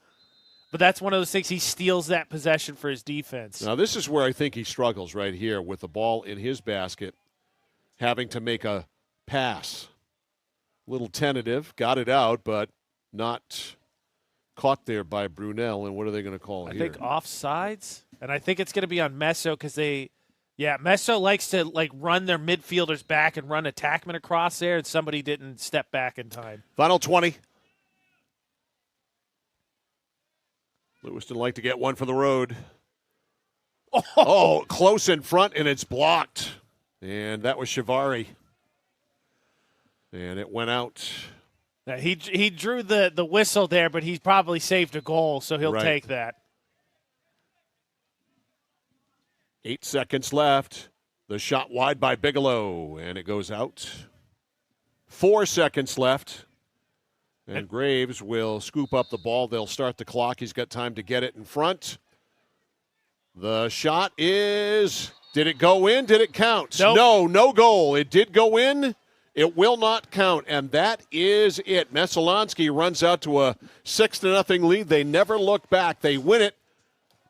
But that's one of those things, he steals that possession for his defense. Now, this is where I think he struggles right here with the ball in his basket, having to make a pass. Little tentative, got it out, but not caught there by Brunel. And what are they going to call I here? think offsides, and I think it's going to be on Messo because Messo likes to run their midfielders back and run attackman across there, and somebody didn't step back in time. Final 20. Lewiston like to get one for the road. Oh, close in front, and it's blocked. And that was Shivari. And it went out. Now, he drew the whistle there, but he's probably saved a goal, so he'll take that. 8 seconds left. The shot wide by Bigelow, and it goes out. 4 seconds left. And Graves will scoop up the ball. They'll start the clock. He's got time to get it in front. The shot is, did it go in? Did it count? Nope. No goal. It did go in. It will not count, and that is it. Messalonskee runs out to a 6-0 lead. They never look back. They win it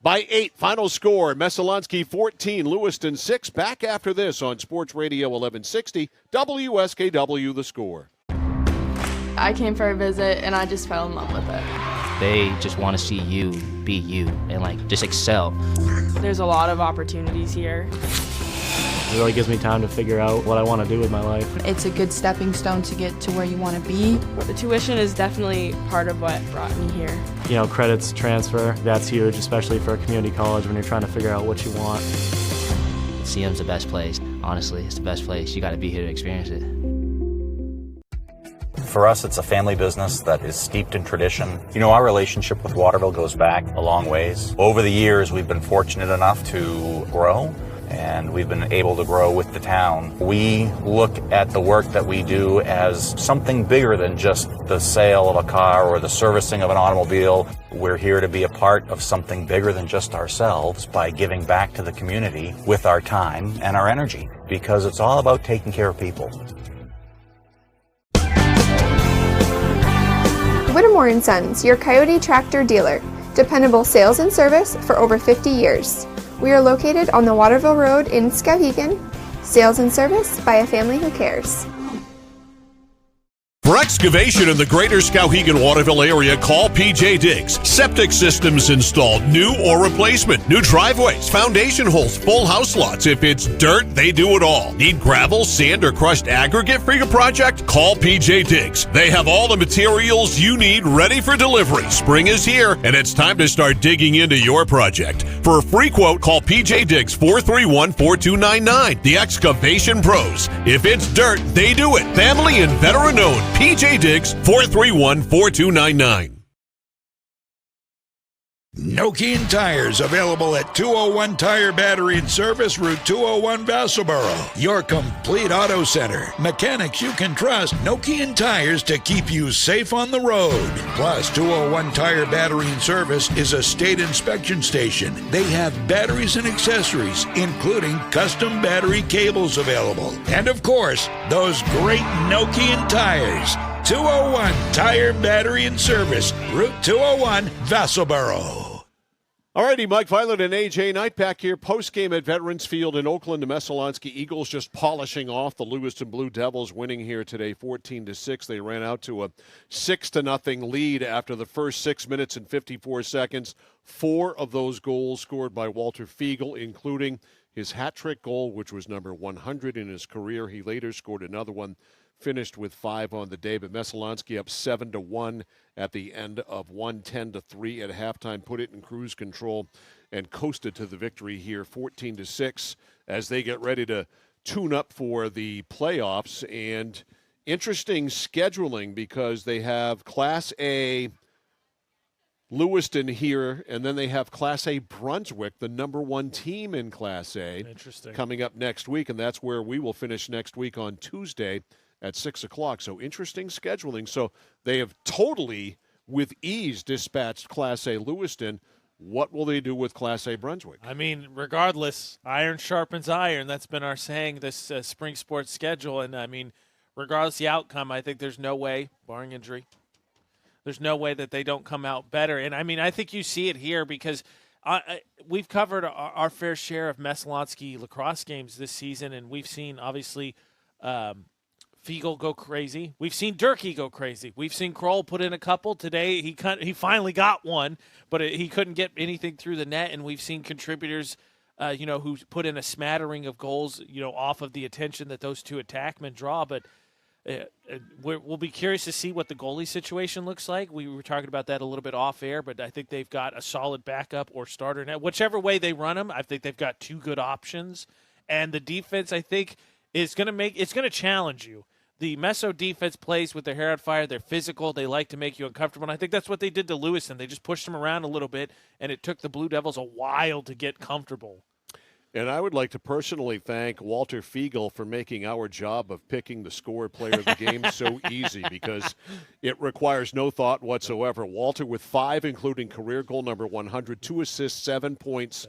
by 8. Final score, Messalonskee 14, Lewiston 6. Back after this on Sports Radio 1160, WSKW The Score. I came for a visit, and I just fell in love with it. They just want to see you be you and just excel. There's a lot of opportunities here. It really gives me time to figure out what I want to do with my life. It's a good stepping stone to get to where you want to be. The tuition is definitely part of what brought me here. Credits transfer, that's huge, especially for a community college when you're trying to figure out what you want. CM's the best place. Honestly, it's the best place. You got to be here to experience it. For us, it's a family business that is steeped in tradition. Our relationship with Waterville goes back a long ways. Over the years, we've been fortunate enough to grow, and we've been able to grow with the town. We look at the work that we do as something bigger than just the sale of a car or the servicing of an automobile. We're here to be a part of something bigger than just ourselves by giving back to the community with our time and our energy, because it's all about taking care of people. Whittemore & Sons, your Coyote tractor dealer. Dependable sales and service for over 50 years. We are located on the Waterville Road in Skowhegan. Sales and service by a family who cares. For excavation in the greater Skowhegan-Waterville area, call PJ Diggs. Septic systems installed, new or replacement. New driveways, foundation holes, full house lots. If it's dirt, they do it all. Need gravel, sand, or crushed aggregate for your project? Call PJ Diggs. They have all the materials you need ready for delivery. Spring is here, and it's time to start digging into your project. For a free quote, call PJ Diggs 431-4299. The Excavation Pros. If it's dirt, they do it. Family and veteran-owned. PJ Diggs, 431-4299. Nokian Tires, available at 201 Tire Battery and Service, Route 201, Vassalboro. Your complete auto center. Mechanics you can trust. Nokian Tires to keep you safe on the road. Plus, 201 Tire Battery and Service is a state inspection station. They have batteries and accessories, including custom battery cables available. And of course, those great Nokian tires. 201 Tire Battery and Service, Route 201, Vassalboro. All righty, Mike Violet and A.J. Knight back here post-game at Veterans Field in Oakland. The Messalonskee Eagles just polishing off the Lewiston Blue Devils, winning here today 14-6. They ran out to a 6-0 lead after the first 6 minutes and 54 seconds. 4 of those goals scored by Walter Fiegel, including his hat-trick goal, which was number 100 in his career. He later scored another one, finished with 5 on the day, but Messalonskee up 7-1 at the end of 110-3 at halftime, put it in cruise control and coasted to the victory here 14-6 as they get ready to tune up for the playoffs. And interesting scheduling because they have Class A Lewiston here, and then they have Class A Brunswick, the number 1 team in Class A, coming up next week, and that's where we will finish next week on Tuesday at 6 o'clock. So interesting scheduling. So they have totally, with ease, dispatched Class A Lewiston. What will they do with Class A Brunswick? I mean, regardless, iron sharpens iron. That's been our saying this spring sports schedule. And, I mean, regardless of the outcome, I think there's no way, barring injury, there's no way that they don't come out better. And, I mean, I think you see it here because we've covered our fair share of Messalonskee lacrosse games this season, and we've seen, obviously, Fiegel go crazy. We've seen Durkee go crazy. We've seen Kroll put in a couple. Today he finally got one, but he couldn't get anything through the net. And we've seen contributors, who put in a smattering of goals, off of the attention that those two attackmen draw. But we'll be curious to see what the goalie situation looks like. We were talking about that a little bit off air, but I think they've got a solid backup or starter net. Whichever way they run them, I think they've got 2 good options. And the defense, I think, is going to challenge you. The Meso defense plays with their hair on fire. They're physical. They like to make you uncomfortable. And I think that's what they did to Lewiston. They just pushed them around a little bit, and it took the Blue Devils a while to get comfortable. And I would like to personally thank Walter Fiegel for making our job of picking the score player of the game so easy because it requires no thought whatsoever. Walter with 5, including career goal number 100, 2 assists, 7 points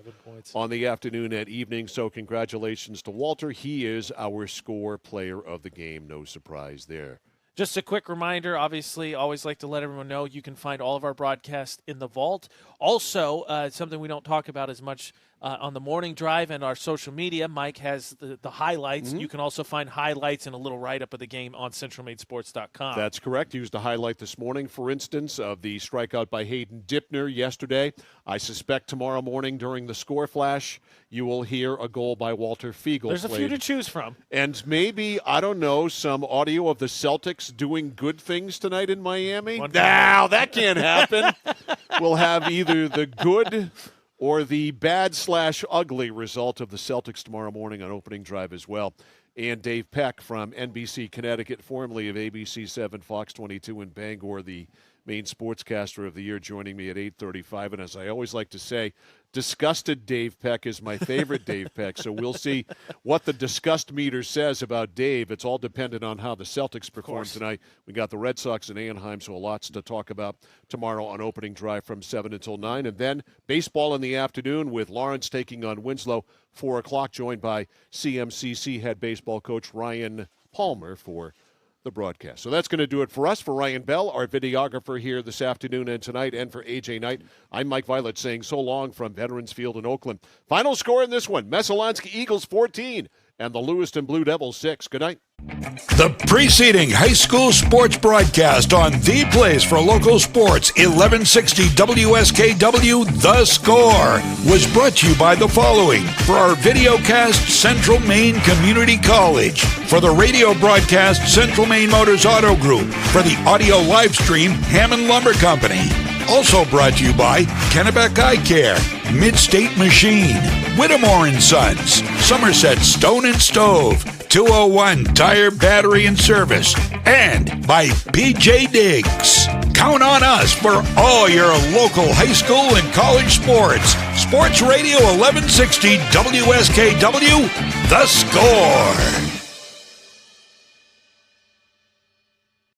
on the afternoon and evening. So congratulations to Walter. He is our score player of the game. No surprise there. Just a quick reminder, obviously, always like to let everyone know you can find all of our broadcasts in the vault. Also, something we don't talk about as much on the morning drive and our social media, Mike has the highlights. You can also find highlights and a little write-up of the game on centralmaidsports.com. That's correct. Used a highlight this morning, for instance, of the strikeout by Hayden Dipner yesterday. I suspect tomorrow morning during the score flash, you will hear a goal by Walter Fiegel. There's a few to choose from. And maybe, I don't know, some audio of the Celtics doing good things tonight in Miami. Now, that can't happen. We'll have either the good or the bad/ugly result of the Celtics tomorrow morning on opening drive as well. And Dave Peck from NBC Connecticut, formerly of ABC 7, Fox 22 in Bangor, the main sportscaster of the year, joining me at 8:35. And as I always like to say, disgusted Dave Peck is my favorite Dave Peck. So we'll see what the disgust meter says about Dave. It's all dependent on how the Celtics perform tonight. We got the Red Sox and Anaheim, so lots to talk about tomorrow on opening drive from 7 until 9. And then baseball in the afternoon with Lawrence taking on Winslow, 4 o'clock, joined by CMCC head baseball coach Ryan Palmer for the broadcast. So that's going to do it for us. For Ryan Bell, our videographer here this afternoon and tonight, and for AJ Knight, I'm Mike Violet saying so long from Veterans Field in Oakland. Final score in this one, Messalonskee Eagles 14 and the Lewiston Blue Devils 6. Good night. The preceding high school sports broadcast on the place for local sports, 1160 WSKW The Score, was brought to you by the following. For our videocast, Central Maine Community College. For the radio broadcast, Central Maine Motors Auto Group. For the audio live stream, Hammond Lumber Company. Also brought to you by Kennebec Eye Care, Mid-State Machine, Whittemore & Sons, Somerset Stone and Stove, 201 Tire, Battery and Service, and by PJ Diggs. Count on us for all your local high school and college sports. Sports Radio 1160 WSKW, The Score.